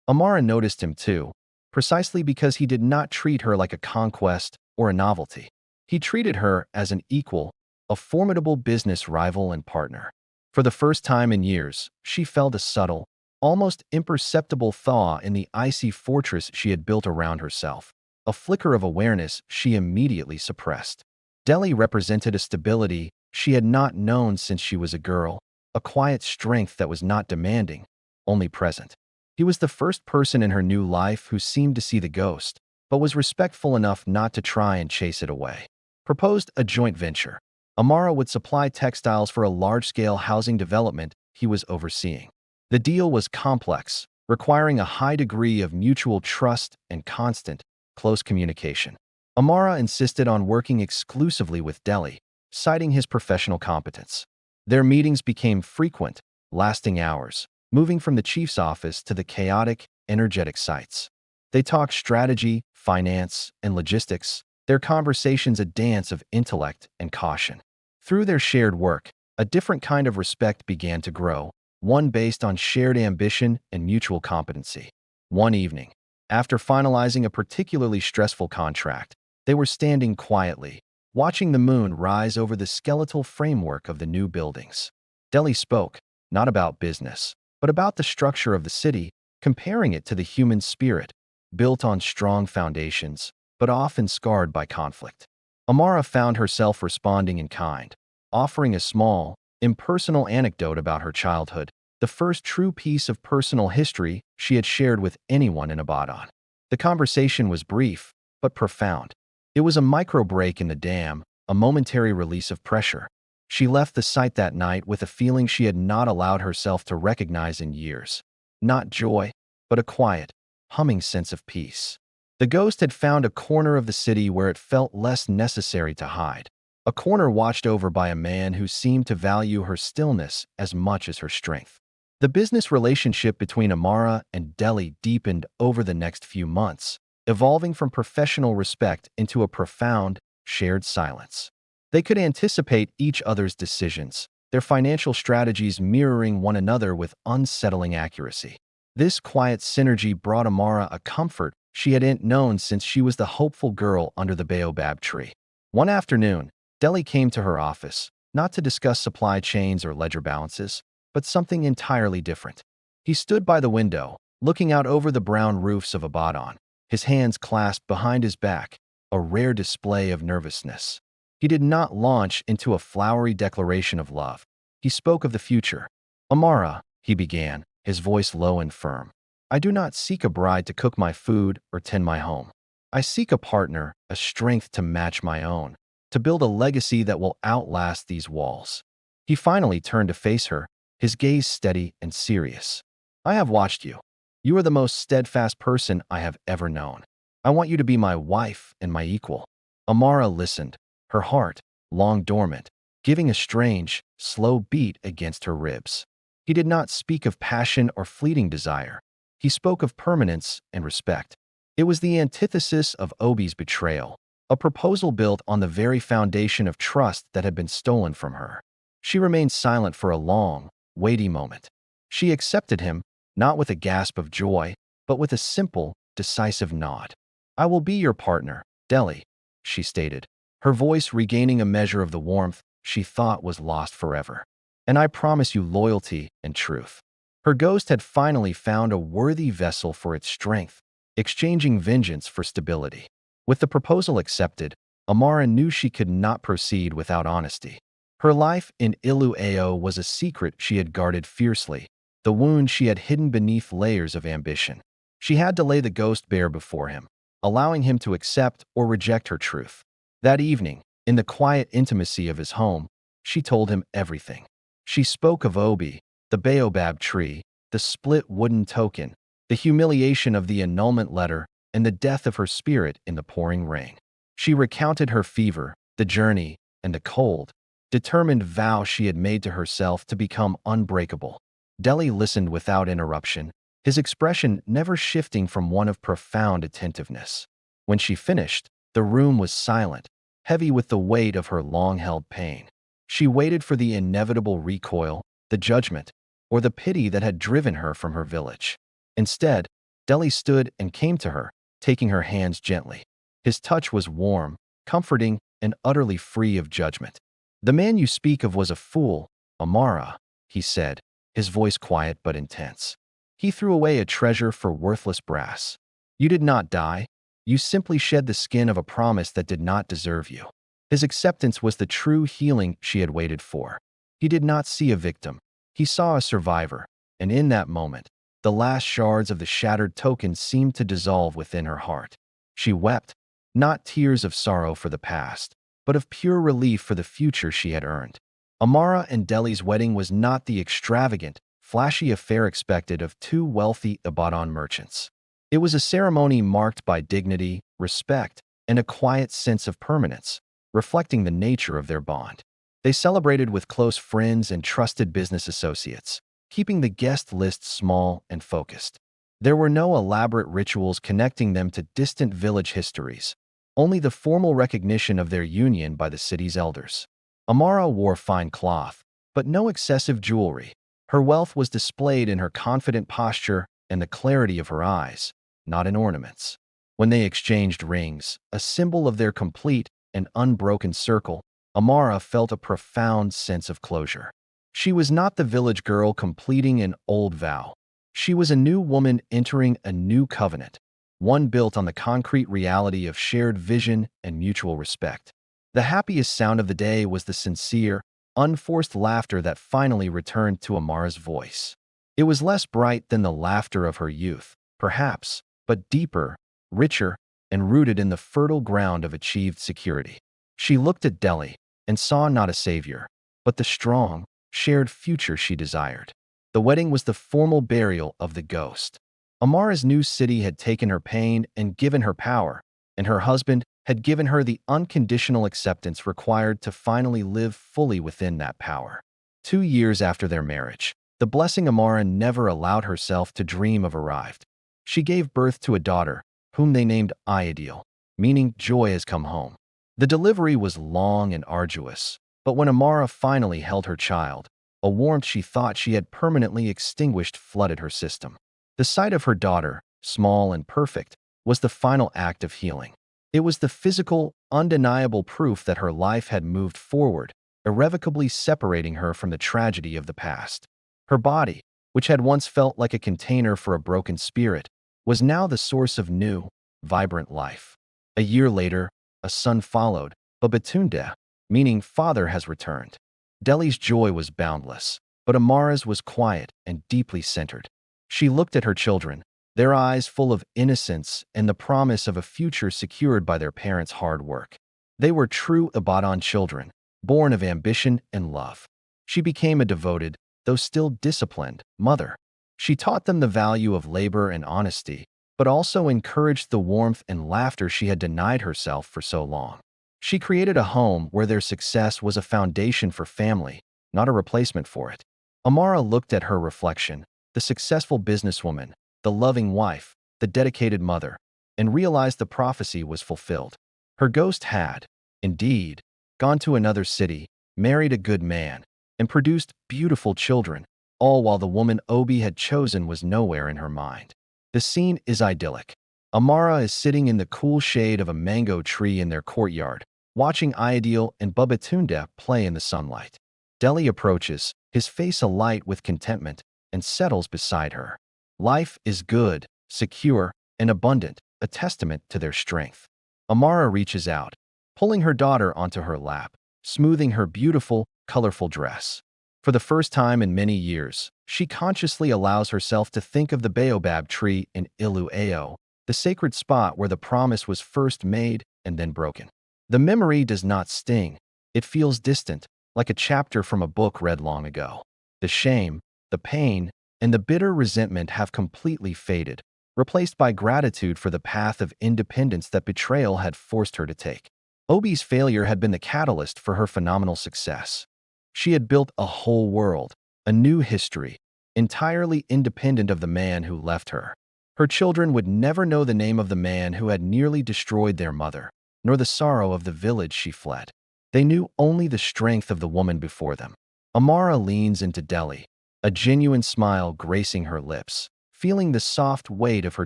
Amara noticed him too, precisely because he did not treat her like a conquest or a novelty. He treated her as an equal, a formidable business rival and partner. For the first time in years, she felt a subtle, almost imperceptible thaw in the icy fortress she had built around herself, a flicker of awareness she immediately suppressed. Deli represented a stability she had not known since she was a girl, a quiet strength that was not demanding, only present. He was the first person in her new life who seemed to see the ghost, but was respectful enough not to try and chase it away. Proposed a joint venture. Amara would supply textiles for a large-scale housing development he was overseeing. The deal was complex, requiring a high degree of mutual trust and constant, close communication. Amara insisted on working exclusively with Deli, citing his professional competence. Their meetings became frequent, lasting hours, moving from the chief's office to the chaotic, energetic sites. They talked strategy, finance, and logistics, their conversations a dance of intellect and caution. Through their shared work, a different kind of respect began to grow, one based on shared ambition and mutual competency. One evening, after finalizing a particularly stressful contract, they were standing quietly, watching the moon rise over the skeletal framework of the new buildings. Deli spoke, not about business, but about the structure of the city, comparing it to the human spirit, built on strong foundations, but often scarred by conflict. Amara found herself responding in kind, offering a small, impersonal anecdote about her childhood, the first true piece of personal history she had shared with anyone in Abaddon. The conversation was brief, but profound. It was a micro break in the dam, a momentary release of pressure. She left the site that night with a feeling she had not allowed herself to recognize in years. Not joy, but a quiet, humming sense of peace. The ghost had found a corner of the city where it felt less necessary to hide. A corner watched over by a man who seemed to value her stillness as much as her strength. The business relationship between Amara and Deli deepened over the next few months, evolving from professional respect into a profound, shared silence. They could anticipate each other's decisions, their financial strategies mirroring one another with unsettling accuracy. This quiet synergy brought Amara a comfort she hadn't known since she was the hopeful girl under the baobab tree. One afternoon, Deli came to her office, not to discuss supply chains or ledger balances, but something entirely different. He stood by the window, looking out over the brown roofs of Abaddon, his hands clasped behind his back, a rare display of nervousness. He did not launch into a flowery declaration of love. He spoke of the future. "Amara," he began, his voice low and firm, "I do not seek a bride to cook my food or tend my home. I seek a partner, a strength to match my own, to build a legacy that will outlast these walls." He finally turned to face her, his gaze steady and serious. "I have watched you. You are the most steadfast person I have ever known. I want you to be my wife and my equal." Amara listened, her heart, long dormant, giving a strange, slow beat against her ribs. He did not speak of passion or fleeting desire. He spoke of permanence and respect. It was the antithesis of Obi's betrayal, a proposal built on the very foundation of trust that had been stolen from her. She remained silent for a long, weighty moment. She accepted him, not with a gasp of joy, but with a simple, decisive nod. "I will be your partner, Deli," she stated, her voice regaining a measure of the warmth she thought was lost forever. "And I promise you loyalty and truth." Her ghost had finally found a worthy vessel for its strength, exchanging vengeance for stability. With the proposal accepted, Amara knew she could not proceed without honesty. Her life in Iluao was a secret she had guarded fiercely, the wound she had hidden beneath layers of ambition. She had to lay the ghost bare before him, allowing him to accept or reject her truth. That evening, in the quiet intimacy of his home, she told him everything. She spoke of Obi, the baobab tree, the split wooden token, the humiliation of the annulment letter, and the death of her spirit in the pouring rain. She recounted her fever, the journey, and the cold, determined vow she had made to herself to become unbreakable. Deli listened without interruption, his expression never shifting from one of profound attentiveness. When she finished, the room was silent, heavy with the weight of her long-held pain. She waited for the inevitable recoil, the judgment, or the pity that had driven her from her village. Instead, Deli stood and came to her, taking her hands gently. His touch was warm, comforting, and utterly free of judgment. "The man you speak of was a fool, Amara," he said, his voice quiet but intense. "He threw away a treasure for worthless brass. You did not die. You simply shed the skin of a promise that did not deserve you." His acceptance was the true healing she had waited for. He did not see a victim. He saw a survivor, and in that moment, the last shards of the shattered token seemed to dissolve within her heart. She wept, not tears of sorrow for the past, but of pure relief for the future she had earned. Amara and Deli's wedding was not the extravagant, flashy affair expected of two wealthy Abaddon merchants. It was a ceremony marked by dignity, respect, and a quiet sense of permanence, reflecting the nature of their bond. They celebrated with close friends and trusted business associates, keeping the guest list small and focused. There were no elaborate rituals connecting them to distant village histories, only the formal recognition of their union by the city's elders. Amara wore fine cloth, but no excessive jewelry. Her wealth was displayed in her confident posture and the clarity of her eyes, not in ornaments. When they exchanged rings, a symbol of their complete and unbroken circle, Amara felt a profound sense of closure. She was not the village girl completing an old vow. She was a new woman entering a new covenant, one built on the concrete reality of shared vision and mutual respect. The happiest sound of the day was the sincere, unforced laughter that finally returned to Amara's voice. It was less bright than the laughter of her youth, perhaps, but deeper, richer, and rooted in the fertile ground of achieved security. She looked at Delhi and saw not a savior, but the strong, shared future she desired. The wedding was the formal burial of the ghost. Amara's new city had taken her pain and given her power, and her husband had given her the unconditional acceptance required to finally live fully within that power. 2 years after their marriage, the blessing Amara never allowed herself to dream of arrived. She gave birth to a daughter, whom they named Ideal, meaning joy has come home. The delivery was long and arduous, but when Amara finally held her child, a warmth she thought she had permanently extinguished flooded her system. The sight of her daughter, small and perfect, was the final act of healing. It was the physical, undeniable proof that her life had moved forward, irrevocably separating her from the tragedy of the past. Her body, which had once felt like a container for a broken spirit, was now the source of new, vibrant life. A year later, a son followed, Babatunde, meaning father has returned. Delhi's joy was boundless, but Amara's was quiet and deeply centered. She looked at her children, their eyes full of innocence and the promise of a future secured by their parents' hard work. They were true Ibadan children, born of ambition and love. She became a devoted, though still disciplined, mother. She taught them the value of labor and honesty, but also encouraged the warmth and laughter she had denied herself for so long. She created a home where their success was a foundation for family, not a replacement for it. Amara looked at her reflection, the successful businesswoman, the loving wife, the dedicated mother, and realized the prophecy was fulfilled. Her ghost had, indeed, gone to another city, married a good man, and produced beautiful children, all while the woman Obi had chosen was nowhere in her mind. The scene is idyllic. Amara is sitting in the cool shade of a mango tree in their courtyard, watching Ideal and Babatunde play in the sunlight. Delhi approaches, his face alight with contentment, and settles beside her. Life is good, secure, and abundant, a testament to their strength. Amara reaches out, pulling her daughter onto her lap, smoothing her beautiful, colorful dress. For the first time in many years, she consciously allows herself to think of the baobab tree in Iluao, the sacred spot where the promise was first made and then broken. The memory does not sting. It feels distant, like a chapter from a book read long ago. The shame, the pain, and the bitter resentment have completely faded, replaced by gratitude for the path of independence that betrayal had forced her to take. Obi's failure had been the catalyst for her phenomenal success. She had built a whole world, a new history, entirely independent of the man who left her. Her children would never know the name of the man who had nearly destroyed their mother, nor the sorrow of the village she fled. They knew only the strength of the woman before them. Amara leans into Delhi, a genuine smile gracing her lips, feeling the soft weight of her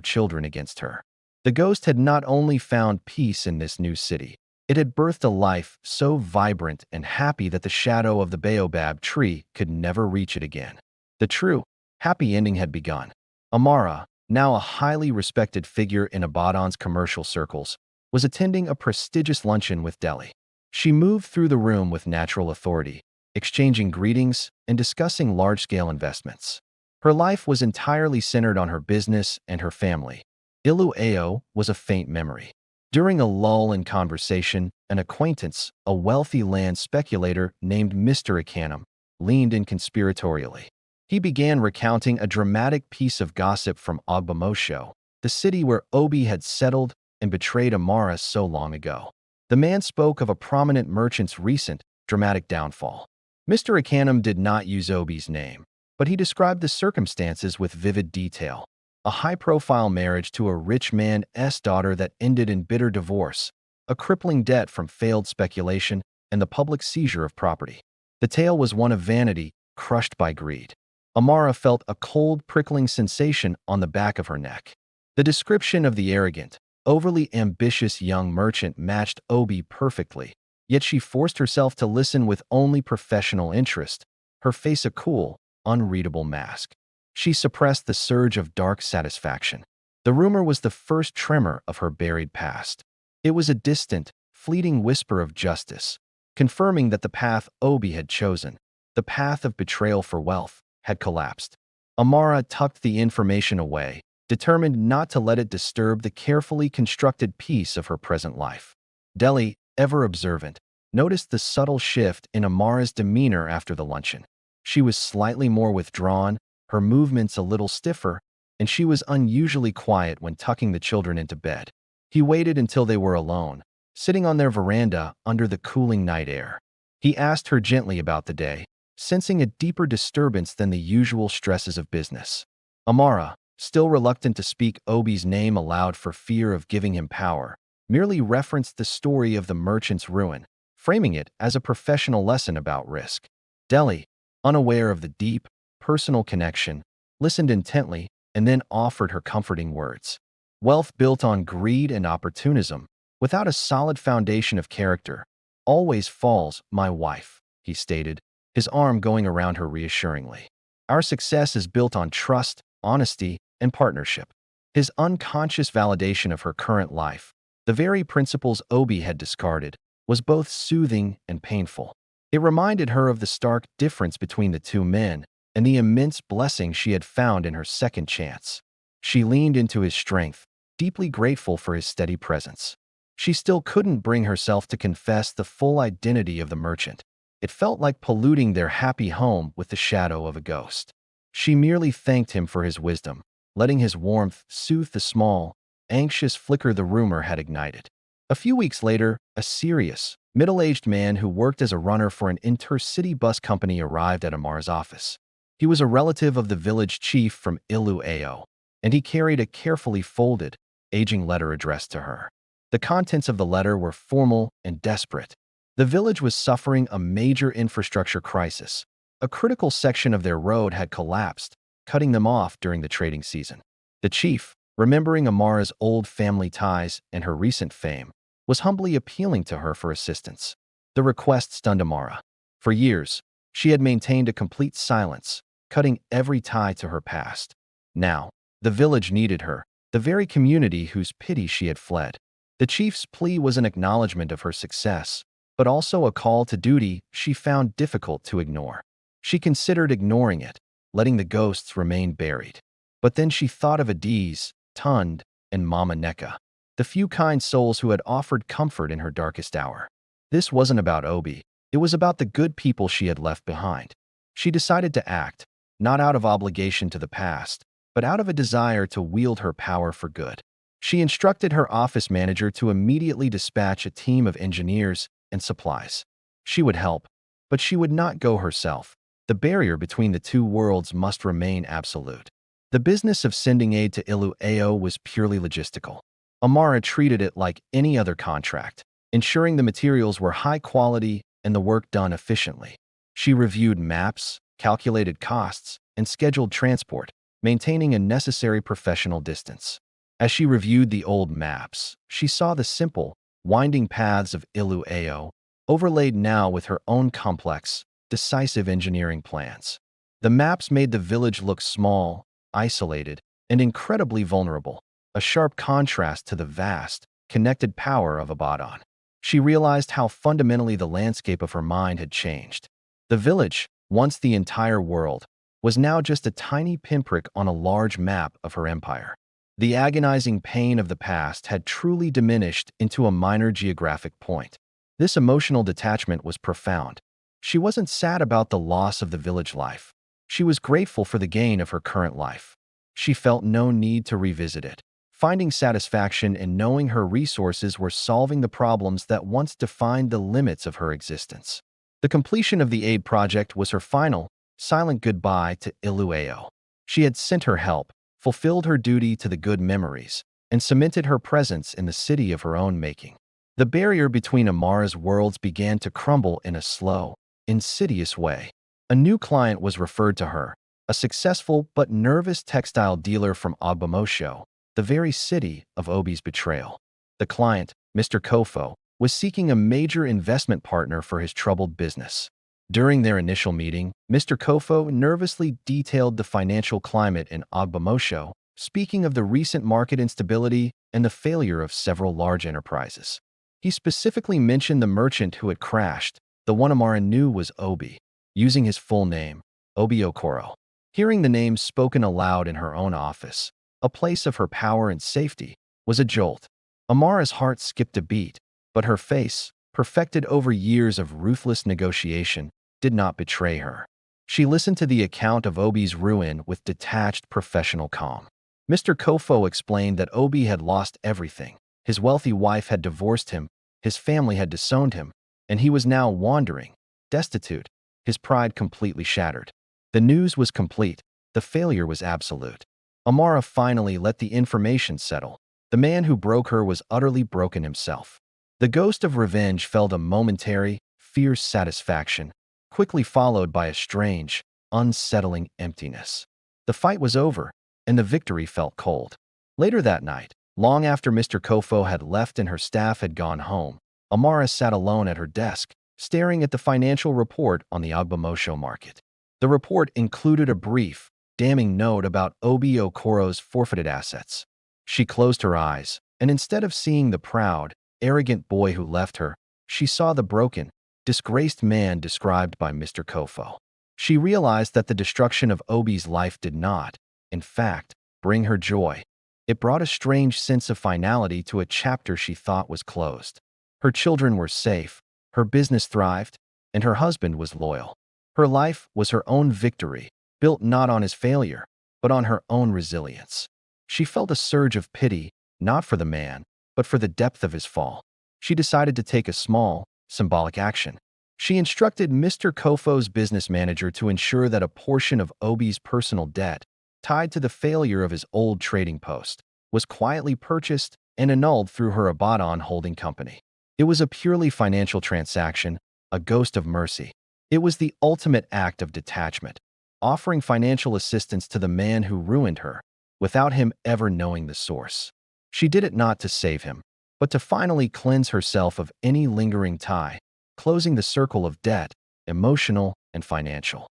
children against her. The ghost had not only found peace in this new city, it had birthed a life so vibrant and happy that the shadow of the baobab tree could never reach it again. The true, happy ending had begun. Amara, now a highly respected figure in Abadan's commercial circles, was attending a prestigious luncheon with Delhi. She moved through the room with natural authority, exchanging greetings and discussing large-scale investments. Her life was entirely centered on her business and her family. Iluao was a faint memory. During a lull in conversation, an acquaintance, a wealthy land speculator named Mr. Akanam, leaned in conspiratorially. He began recounting a dramatic piece of gossip from Ogbomosho, the city where Obi had settled and betrayed Amara so long ago. The man spoke of a prominent merchant's recent, dramatic downfall. Mr. Akanam did not use Obi's name, but he described the circumstances with vivid detail. A high-profile marriage to a rich man's daughter that ended in bitter divorce, a crippling debt from failed speculation, and the public seizure of property. The tale was one of vanity, crushed by greed. Amara felt a cold, prickling sensation on the back of her neck. The description of the arrogant, overly ambitious young merchant matched Obi perfectly, yet she forced herself to listen with only professional interest, her face a cool, unreadable mask. She suppressed the surge of dark satisfaction. The rumor was the first tremor of her buried past. It was a distant, fleeting whisper of justice, confirming that the path Obi had chosen, the path of betrayal for wealth, had collapsed. Amara tucked the information away, determined not to let it disturb the carefully constructed peace of her present life. Deli, ever observant, noticed the subtle shift in Amara's demeanor after the luncheon. She was slightly more withdrawn, her movements a little stiffer, and she was unusually quiet when tucking the children into bed. He waited until they were alone, sitting on their veranda under the cooling night air. He asked her gently about the day, sensing a deeper disturbance than the usual stresses of business. Amara, still reluctant to speak Obi's name aloud for fear of giving him power, merely referenced the story of the merchant's ruin, framing it as a professional lesson about risk. Deli, unaware of the deep, personal connection, listened intently and then offered her comforting words. Wealth built on greed and opportunism, without a solid foundation of character, always falls, my wife, he stated, his arm going around her reassuringly. Our success is built on trust, honesty, and partnership. His unconscious validation of her current life, the very principles Obi had discarded, was both soothing and painful. It reminded her of the stark difference between the two men and the immense blessing she had found in her second chance. She leaned into his strength, deeply grateful for his steady presence. She still couldn't bring herself to confess the full identity of the merchant. It felt like polluting their happy home with the shadow of a ghost. She merely thanked him for his wisdom, letting his warmth soothe the small, anxious flicker the rumor had ignited. A few weeks later, a serious, middle-aged man who worked as a runner for an intercity bus company arrived at Amar's office. He was a relative of the village chief from Iluao, and he carried a carefully folded, aging letter addressed to her. The contents of the letter were formal and desperate. The village was suffering a major infrastructure crisis. A critical section of their road had collapsed, cutting them off during the trading season. The chief, remembering Amara's old family ties and her recent fame, was humbly appealing to her for assistance. The request stunned Amara. For years, she had maintained a complete silence, cutting every tie to her past. Now, the village needed her, the very community whose pity she had fled. The chief's plea was an acknowledgement of her success, but also a call to duty she found difficult to ignore. She considered ignoring it, letting the ghosts remain buried. But then she thought of Adiz, Tund, and Mama Neka, the few kind souls who had offered comfort in her darkest hour. This wasn't about Obi, it was about the good people she had left behind. She decided to act, not out of obligation to the past, but out of a desire to wield her power for good. She instructed her office manager to immediately dispatch a team of engineers and supplies. She would help, but she would not go herself. The barrier between the two worlds must remain absolute. The business of sending aid to Iluao was purely logistical. Amara treated it like any other contract, ensuring the materials were high quality and the work done efficiently. She reviewed maps, calculated costs, and scheduled transport, maintaining a necessary professional distance. As she reviewed the old maps, she saw the simple, winding paths of Iluao, overlaid now with her own complex, decisive engineering plans. The maps made the village look small, isolated, and incredibly vulnerable, a sharp contrast to the vast, connected power of Abaddon. She realized how fundamentally the landscape of her mind had changed. The village, once the entire world, was now just a tiny pinprick on a large map of her empire. The agonizing pain of the past had truly diminished into a minor geographic point. This emotional detachment was profound. She wasn't sad about the loss of the village life. She was grateful for the gain of her current life. She felt no need to revisit it, finding satisfaction in knowing her resources were solving the problems that once defined the limits of her existence. The completion of the aid project was her final, silent goodbye to Iluao. She had sent her help, fulfilled her duty to the good memories, and cemented her presence in the city of her own making. The barrier between Amara's worlds began to crumble in a slow, insidious way. A new client was referred to her, a successful but nervous textile dealer from Agbamosho, the very city of Obi's betrayal. The client, Mr. Kofo, was seeking a major investment partner for his troubled business. During their initial meeting, Mr. Kofo nervously detailed the financial climate in Agbamosho, speaking of the recent market instability and the failure of several large enterprises. He specifically mentioned the merchant who had crashed. The one Amara knew was Obi, using his full name, Obi Okoro. Hearing the name spoken aloud in her own office, a place of her power and safety, was a jolt. Amara's heart skipped a beat, but her face, perfected over years of ruthless negotiation, did not betray her. She listened to the account of Obi's ruin with detached professional calm. Mr. Kofo explained that Obi had lost everything. His wealthy wife had divorced him, his family had disowned him, and he was now wandering, destitute, his pride completely shattered. The news was complete. The failure was absolute. Amara finally let the information settle. The man who broke her was utterly broken himself. The ghost of revenge felt a momentary, fierce satisfaction, quickly followed by a strange, unsettling emptiness. The fight was over, and the victory felt cold. Later that night, long after Mr. Kofo had left and her staff had gone home, Amara sat alone at her desk, staring at the financial report on the Agbamosho market. The report included a brief, damning note about Obi Okoro's forfeited assets. She closed her eyes, and instead of seeing the proud, arrogant boy who left her, she saw the broken, disgraced man described by Mr. Kofo. She realized that the destruction of Obi's life did not, in fact, bring her joy. It brought a strange sense of finality to a chapter she thought was closed. Her children were safe, her business thrived, and her husband was loyal. Her life was her own victory, built not on his failure, but on her own resilience. She felt a surge of pity, not for the man, but for the depth of his fall. She decided to take a small, symbolic action. She instructed Mr. Kofo's business manager to ensure that a portion of Obi's personal debt, tied to the failure of his old trading post, was quietly purchased and annulled through her Abaddon holding company. It was a purely financial transaction, a ghost of mercy. It was the ultimate act of detachment, offering financial assistance to the man who ruined her, without him ever knowing the source. She did it not to save him, but to finally cleanse herself of any lingering tie, closing the circle of debt, emotional and financial.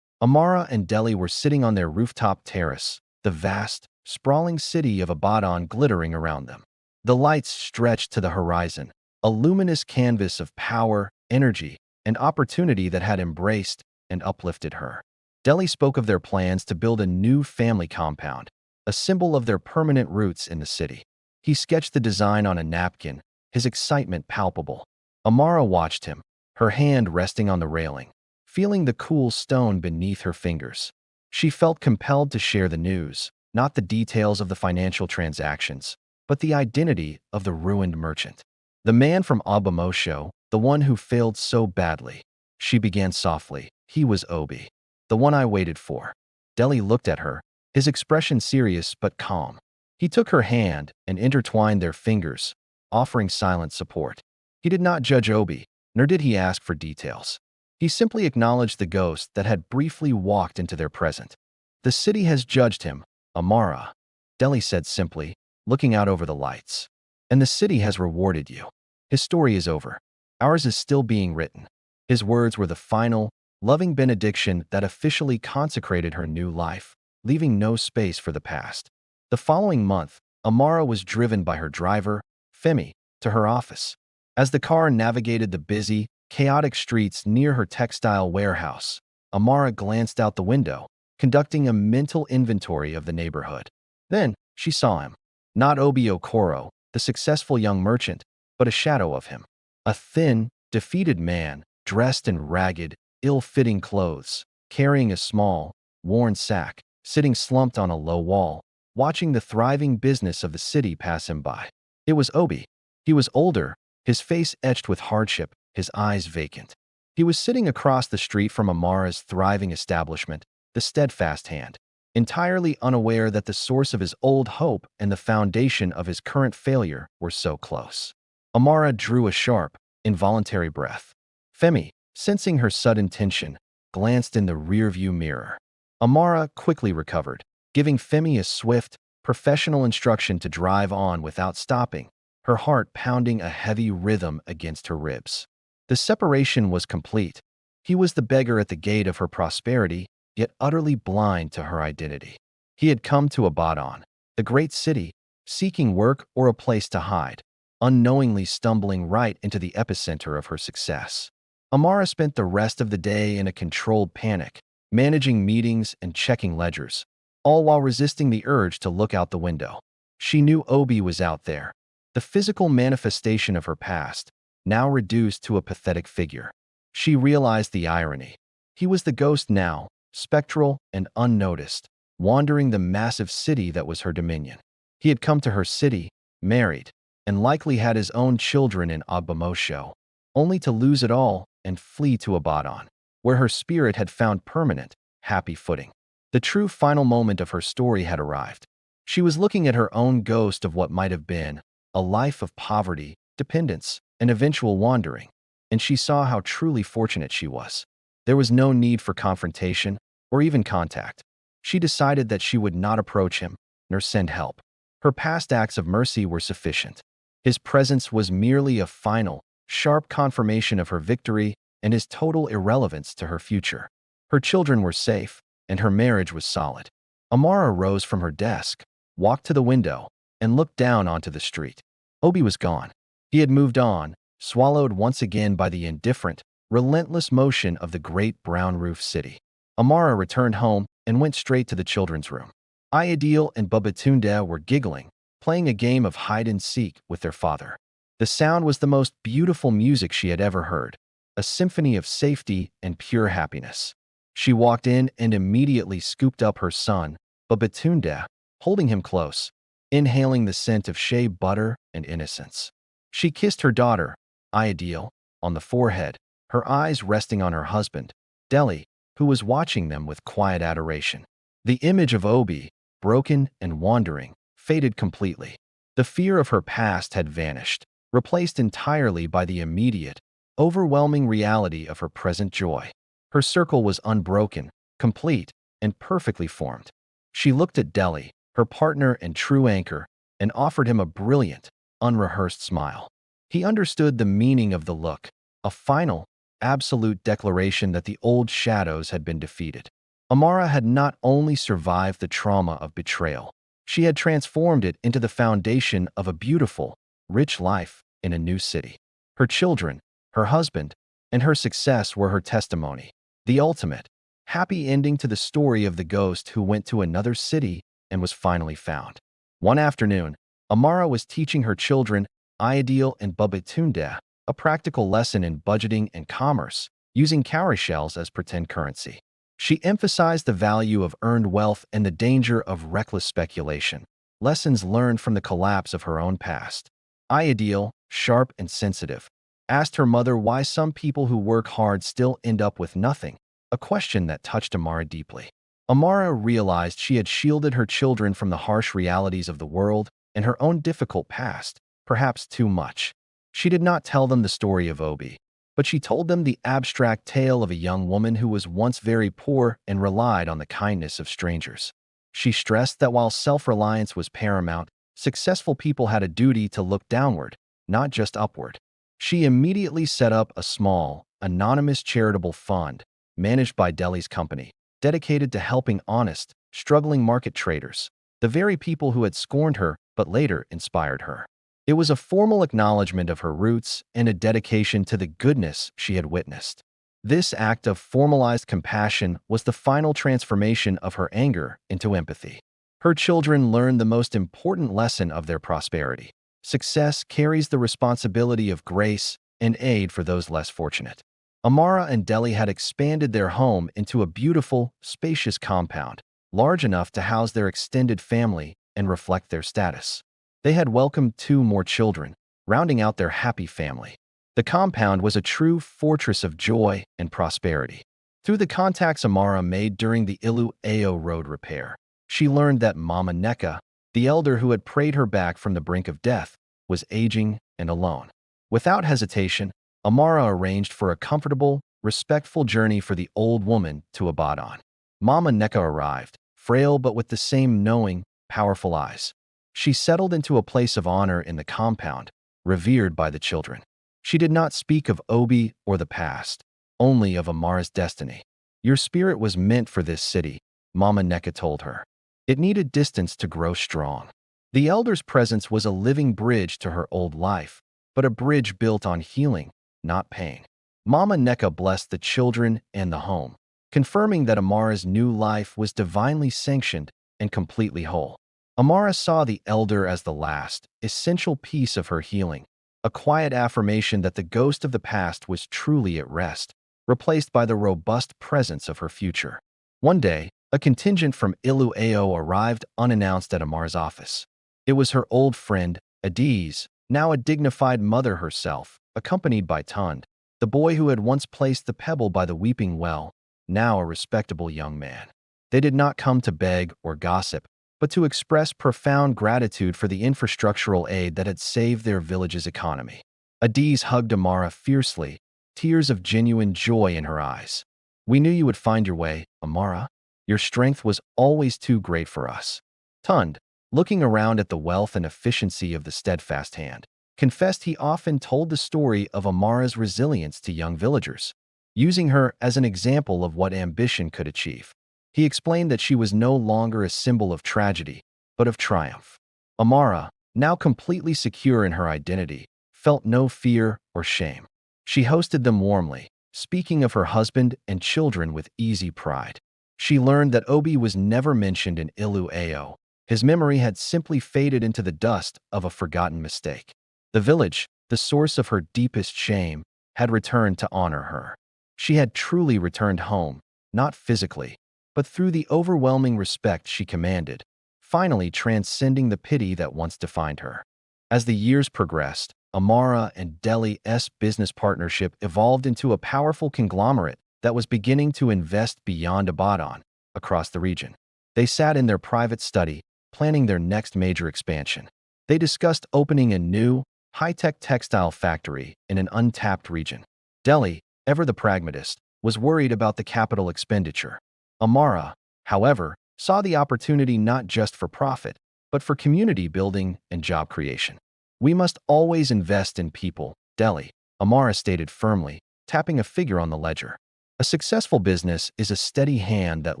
Amara and Deli were sitting on their rooftop terrace, the vast, sprawling city of Abaddon glittering around them. The lights stretched to the horizon, a luminous canvas of power, energy, and opportunity that had embraced and uplifted her. Deli spoke of their plans to build a new family compound, a symbol of their permanent roots in the city. He sketched the design on a napkin, his excitement palpable. Amara watched him, her hand resting on the railing, feeling the cool stone beneath her fingers. She felt compelled to share the news, not the details of the financial transactions, but the identity of the ruined merchant. The man from Agbamosho, the one who failed so badly. She began softly. He was Obi, the one I waited for. Deli looked at her, his expression serious but calm. He took her hand and intertwined their fingers, offering silent support. He did not judge Obi, nor did he ask for details. He simply acknowledged the ghost that had briefly walked into their present. The city has judged him, Amara, Deli said simply, looking out over the lights. And the city has rewarded you. His story is over. Ours is still being written. His words were the final, loving benediction that officially consecrated her new life, leaving no space for the past. The following month, Amara was driven by her driver, Femi, to her office. As the car navigated the busy, chaotic streets near her textile warehouse, Amara glanced out the window, conducting a mental inventory of the neighborhood. Then, she saw him. Not Obi Okoro, the successful young merchant, but a shadow of him. A thin, defeated man, dressed in ragged, ill-fitting clothes, carrying a small, worn sack, sitting slumped on a low wall, watching the thriving business of the city pass him by. It was Obi. He was older, his face etched with hardship, his eyes vacant. He was sitting across the street from Amara's thriving establishment, the steadfast hand, entirely unaware that the source of his old hope and the foundation of his current failure were so close. Amara drew a sharp, involuntary breath. Femi, sensing her sudden tension, glanced in the rearview mirror. Amara quickly recovered, giving Femi a swift, professional instruction to drive on without stopping, her heart pounding a heavy rhythm against her ribs. The separation was complete. He was the beggar at the gate of her prosperity, yet utterly blind to her identity. He had come to Abaddon, the great city, seeking work or a place to hide. unknowingly stumbling right into the epicenter of her success. Amara spent the rest of the day in a controlled panic, managing meetings and checking ledgers, all while resisting the urge to look out the window. She knew Obi was out there, the physical manifestation of her past, now reduced to a pathetic figure. She realized the irony. He was the ghost now, spectral and unnoticed, wandering the massive city that was her dominion. He had come to her city, married, and likely had his own children in Agbamosho, only to lose it all and flee to Abaddon, where her spirit had found permanent, happy footing. The true final moment of her story had arrived. She was looking at her own ghost of what might have been, a life of poverty, dependence, and eventual wandering, and she saw how truly fortunate she was. There was no need for confrontation or even contact. She decided that she would not approach him nor send help. Her past acts of mercy were sufficient. His presence was merely a final, sharp confirmation of her victory and his total irrelevance to her future. Her children were safe, and her marriage was solid. Amara rose from her desk, walked to the window, and looked down onto the street. Obi was gone. He had moved on, swallowed once again by the indifferent, relentless motion of the great brown-roofed city. Amara returned home and went straight to the children's room. Ayadil and Babatunde were giggling, playing a game of hide-and-seek with their father. The sound was the most beautiful music she had ever heard, a symphony of safety and pure happiness. She walked in and immediately scooped up her son, Babatunde, holding him close, inhaling the scent of shea butter and innocence. She kissed her daughter, Ayadil, on the forehead, her eyes resting on her husband, Deli, who was watching them with quiet adoration. The image of Obi, broken and wandering, faded completely. The fear of her past had vanished, replaced entirely by the immediate, overwhelming reality of her present joy. Her circle was unbroken, complete, and perfectly formed. She looked at Deli, her partner and true anchor, and offered him a brilliant, unrehearsed smile. He understood the meaning of the look, a final, absolute declaration that the old shadows had been defeated. Amara had not only survived the trauma of betrayal, she had transformed it into the foundation of a beautiful, rich life in a new city. Her children, her husband, and her success were her testimony, the ultimate, happy ending to the story of the ghost who went to another city and was finally found. One afternoon, Amara was teaching her children, Ayadil and Babatunde, a practical lesson in budgeting and commerce, using cowrie shells as pretend currency. She emphasized the value of earned wealth and the danger of reckless speculation, lessons learned from the collapse of her own past. Ayadil, sharp and sensitive, asked her mother why some people who work hard still end up with nothing, a question that touched Amara deeply. Amara realized she had shielded her children from the harsh realities of the world and her own difficult past, perhaps too much. She did not tell them the story of Obi, but she told them the abstract tale of a young woman who was once very poor and relied on the kindness of strangers. She stressed that while self-reliance was paramount, successful people had a duty to look downward, not just upward. She immediately set up a small, anonymous charitable fund, managed by Deli's company, dedicated to helping honest, struggling market traders, the very people who had scorned her but later inspired her. It was a formal acknowledgement of her roots and a dedication to the goodness she had witnessed. This act of formalized compassion was the final transformation of her anger into empathy. Her children learned the most important lesson of their prosperity. Success carries the responsibility of grace and aid for those less fortunate. Amara and Deli had expanded their home into a beautiful, spacious compound, large enough to house their extended family and reflect their status. They had welcomed 2 more children, rounding out their happy family. The compound was a true fortress of joy and prosperity. Through the contacts Amara made during the Ilu-Ayo road repair, she learned that Mama Neka, the elder who had prayed her back from the brink of death, was aging and alone. Without hesitation, Amara arranged for a comfortable, respectful journey for the old woman to Abaddon. Mama Neka arrived, frail but with the same knowing, powerful eyes. She settled into a place of honor in the compound, revered by the children. She did not speak of Obi or the past, only of Amara's destiny. Your spirit was meant for this city, Mama Neka told her. It needed distance to grow strong. The elder's presence was a living bridge to her old life, but a bridge built on healing, not pain. Mama Neka blessed the children and the home, confirming that Amara's new life was divinely sanctioned and completely whole. Amara saw the elder as the last, essential piece of her healing, a quiet affirmation that the ghost of the past was truly at rest, replaced by the robust presence of her future. One day, a contingent from Iluao arrived unannounced at Amar's office. It was her old friend, Adiz, now a dignified mother herself, accompanied by Tund, the boy who had once placed the pebble by the weeping well, now a respectable young man. They did not come to beg or gossip, but to express profound gratitude for the infrastructural aid that had saved their village's economy. Adiz hugged Amara fiercely, tears of genuine joy in her eyes. "We knew you would find your way, Amara. Your strength was always too great for us." Tund, looking around at the wealth and efficiency of the steadfast hand, confessed he often told the story of Amara's resilience to young villagers, using her as an example of what ambition could achieve. He explained that she was no longer a symbol of tragedy, but of triumph. Amara, now completely secure in her identity, felt no fear or shame. She hosted them warmly, speaking of her husband and children with easy pride. She learned that Obi was never mentioned in Iluao. His memory had simply faded into the dust of a forgotten mistake. The village, the source of her deepest shame, had returned to honor her. She had truly returned home, not physically, but through the overwhelming respect she commanded, finally transcending the pity that once defined her. As the years progressed, Amara and Delhi's business partnership evolved into a powerful conglomerate that was beginning to invest beyond Abadan, across the region. They sat in their private study, planning their next major expansion. They discussed opening a new, high-tech textile factory in an untapped region. Delhi, ever the pragmatist, was worried about the capital expenditure. Amara, however, saw the opportunity not just for profit, but for community building and job creation. "We must always invest in people," Delhi, Amara stated firmly, tapping a figure on the ledger. "A successful business is a steady hand that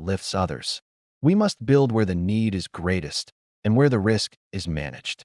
lifts others. We must build where the need is greatest and where the risk is managed."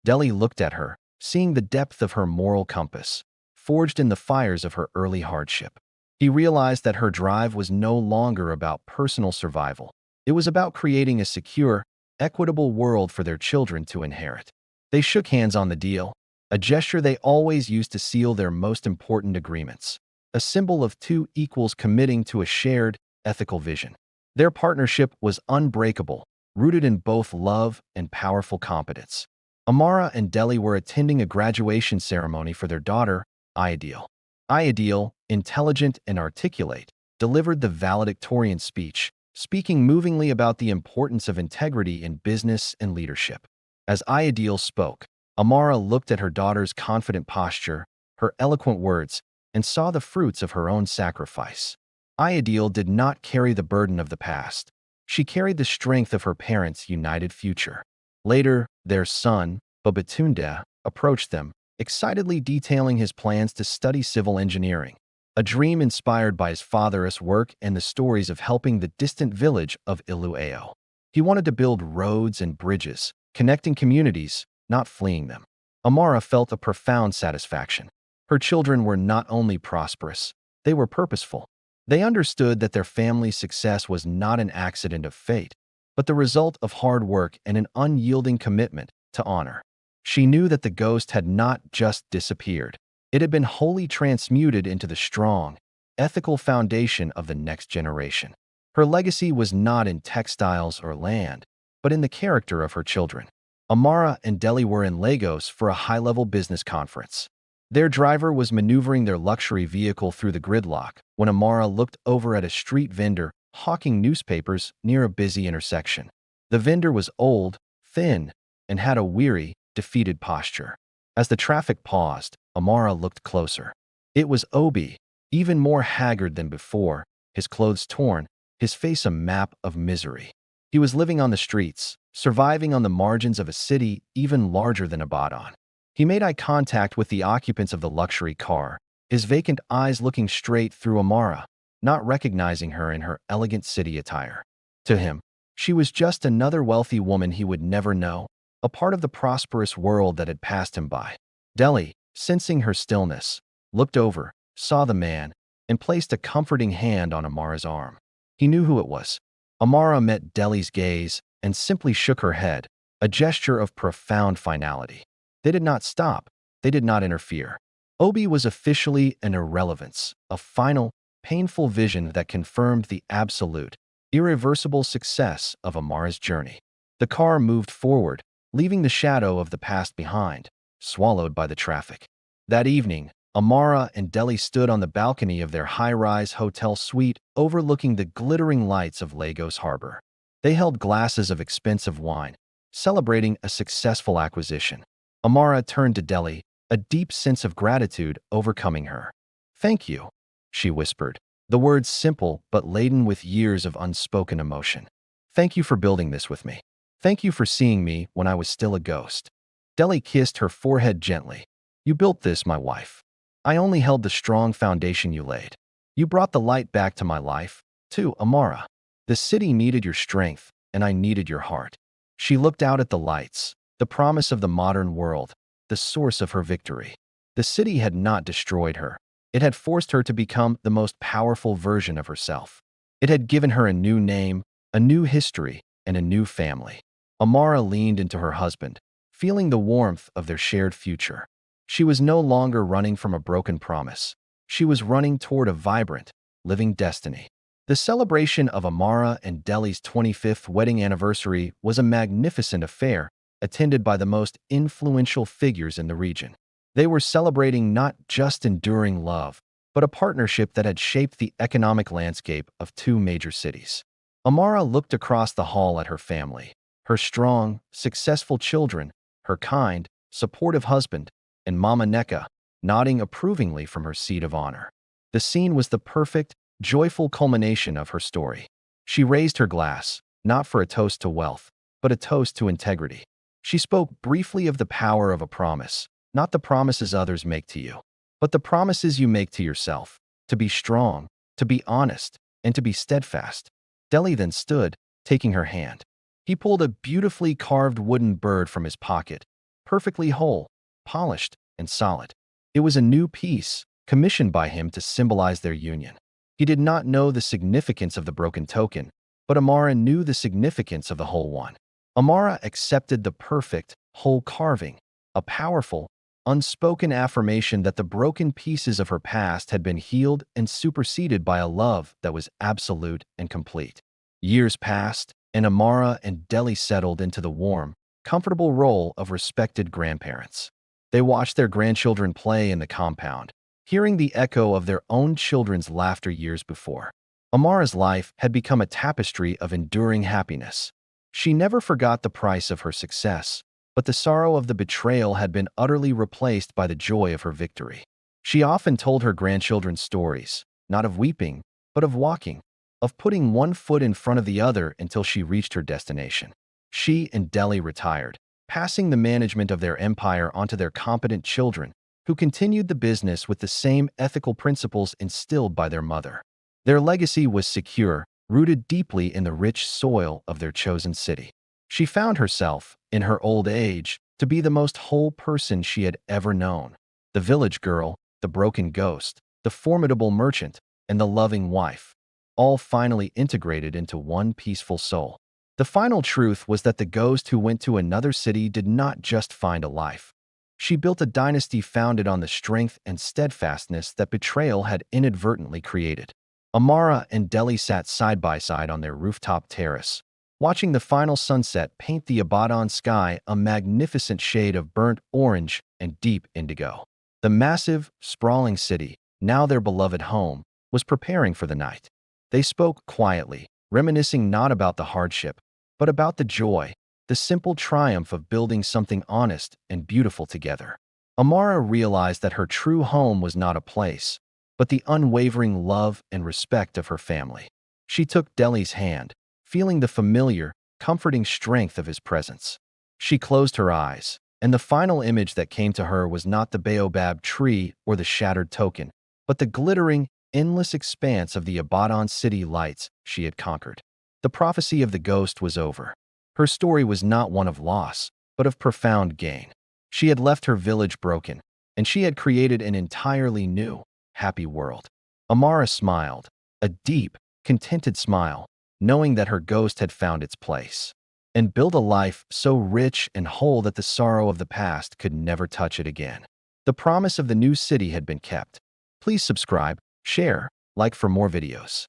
Delhi looked at her, seeing the depth of her moral compass, forged in the fires of her early hardship. He realized that her drive was no longer about personal survival. It was about creating a secure, equitable world for their children to inherit. They shook hands on the deal, a gesture they always used to seal their most important agreements, a symbol of two equals committing to a shared, ethical vision. Their partnership was unbreakable, rooted in both love and powerful competence. Amara and Delhi were attending a graduation ceremony for their daughter, Ideal. Ideal, intelligent and articulate, delivered the valedictorian speech, speaking movingly about the importance of integrity in business and leadership. As Ideal spoke, Amara looked at her daughter's confident posture, her eloquent words, and saw the fruits of her own sacrifice. Ideal did not carry the burden of the past. She carried the strength of her parents' united future. Later, their son, Babatunde, approached them, excitedly detailing his plans to study civil engineering, a dream inspired by his father's work and the stories of helping the distant village of Iluao. He wanted to build roads and bridges, connecting communities, not fleeing them. Amara felt a profound satisfaction. Her children were not only prosperous, they were purposeful. They understood that their family's success was not an accident of fate, but the result of hard work and an unyielding commitment to honor. She knew that the ghost had not just disappeared. It had been wholly transmuted into the strong, ethical foundation of the next generation. Her legacy was not in textiles or land, but in the character of her children. Amara and Delhi were in Lagos for a high-level business conference. Their driver was maneuvering their luxury vehicle through the gridlock when Amara looked over at a street vendor hawking newspapers near a busy intersection. The vendor was old, thin, and had a weary, defeated posture. As the traffic paused, Amara looked closer. It was Obi, even more haggard than before, his clothes torn, his face a map of misery. He was living on the streets, surviving on the margins of a city even larger than Abadan. He made eye contact with the occupants of the luxury car, his vacant eyes looking straight through Amara, not recognizing her in her elegant city attire. To him, she was just another wealthy woman he would never know, a part of the prosperous world that had passed him by. Delhi, sensing her stillness, looked over, saw the man, and placed a comforting hand on Amara's arm. He knew who it was. Amara met Delhi's gaze and simply shook her head, a gesture of profound finality. They did not stop. They did not interfere. Obi was officially an irrelevance, a final, painful vision that confirmed the absolute, irreversible success of Amara's journey. The car moved forward, leaving the shadow of the past behind, swallowed by the traffic. That evening, Amara and Delhi stood on the balcony of their high-rise hotel suite overlooking the glittering lights of Lagos Harbor. They held glasses of expensive wine, celebrating a successful acquisition. Amara turned to Delhi, a deep sense of gratitude overcoming her. "Thank you," she whispered, the words simple but laden with years of unspoken emotion. "Thank you for building this with me. Thank you for seeing me when I was still a ghost." Delhi kissed her forehead gently. "You built this, my wife. I only held the strong foundation you laid. You brought the light back to my life, too, Amara. The city needed your strength, and I needed your heart." She looked out at the lights, the promise of the modern world, the source of her victory. The city had not destroyed her. It had forced her to become the most powerful version of herself. It had given her a new name, a new history, and a new family. Amara leaned into her husband, feeling the warmth of their shared future. She was no longer running from a broken promise. She was running toward a vibrant, living destiny. The celebration of Amara and Delhi's 25th wedding anniversary was a magnificent affair, attended by the most influential figures in the region. They were celebrating not just enduring love, but a partnership that had shaped the economic landscape of two major cities. Amara looked across the hall at her family, her strong, successful children, her kind, supportive husband, and Mama Neka, nodding approvingly from her seat of honor. The scene was the perfect, joyful culmination of her story. She raised her glass, not for a toast to wealth, but a toast to integrity. She spoke briefly of the power of a promise, not the promises others make to you, but the promises you make to yourself, to be strong, to be honest, and to be steadfast. Delhi then stood, taking her hand. He pulled a beautifully carved wooden bird from his pocket, perfectly whole, polished, and solid. It was a new piece, commissioned by him to symbolize their union. He did not know the significance of the broken token, but Amara knew the significance of the whole one. Amara accepted the perfect, whole carving, a powerful, unspoken affirmation that the broken pieces of her past had been healed and superseded by a love that was absolute and complete. Years passed, and Amara and Delhi settled into the warm, comfortable role of respected grandparents. They watched their grandchildren play in the compound, hearing the echo of their own children's laughter years before. Amara's life had become a tapestry of enduring happiness. She never forgot the price of her success, but the sorrow of the betrayal had been utterly replaced by the joy of her victory. She often told her grandchildren stories, not of weeping, but of walking, of putting one foot in front of the other until she reached her destination. She and Delhi retired, passing the management of their empire onto their competent children, who continued the business with the same ethical principles instilled by their mother. Their legacy was secure, rooted deeply in the rich soil of their chosen city. She found herself, in her old age, to be the most whole person she had ever known. The village girl, the broken ghost, the formidable merchant, and the loving wife, all finally integrated into one peaceful soul. The final truth was that the ghost who went to another city did not just find a life. She built a dynasty founded on the strength and steadfastness that betrayal had inadvertently created. Amara and Delhi sat side by side on their rooftop terrace, watching the final sunset paint the Abadan sky a magnificent shade of burnt orange and deep indigo. The massive, sprawling city, now their beloved home, was preparing for the night. They spoke quietly, reminiscing not about the hardship, but about the joy, the simple triumph of building something honest and beautiful together. Amara realized that her true home was not a place, but the unwavering love and respect of her family. She took Delhi's hand, feeling the familiar, comforting strength of his presence. She closed her eyes, and the final image that came to her was not the baobab tree or the shattered token, but the glittering, endless expanse of the Abadan city lights she had conquered. The prophecy of the ghost was over. Her story was not one of loss, but of profound gain. She had left her village broken, and she had created an entirely new, happy world. Amara smiled, a deep, contented smile, knowing that her ghost had found its place and built a life so rich and whole that the sorrow of the past could never touch it again. The promise of the new city had been kept. Please subscribe, share, like for more videos.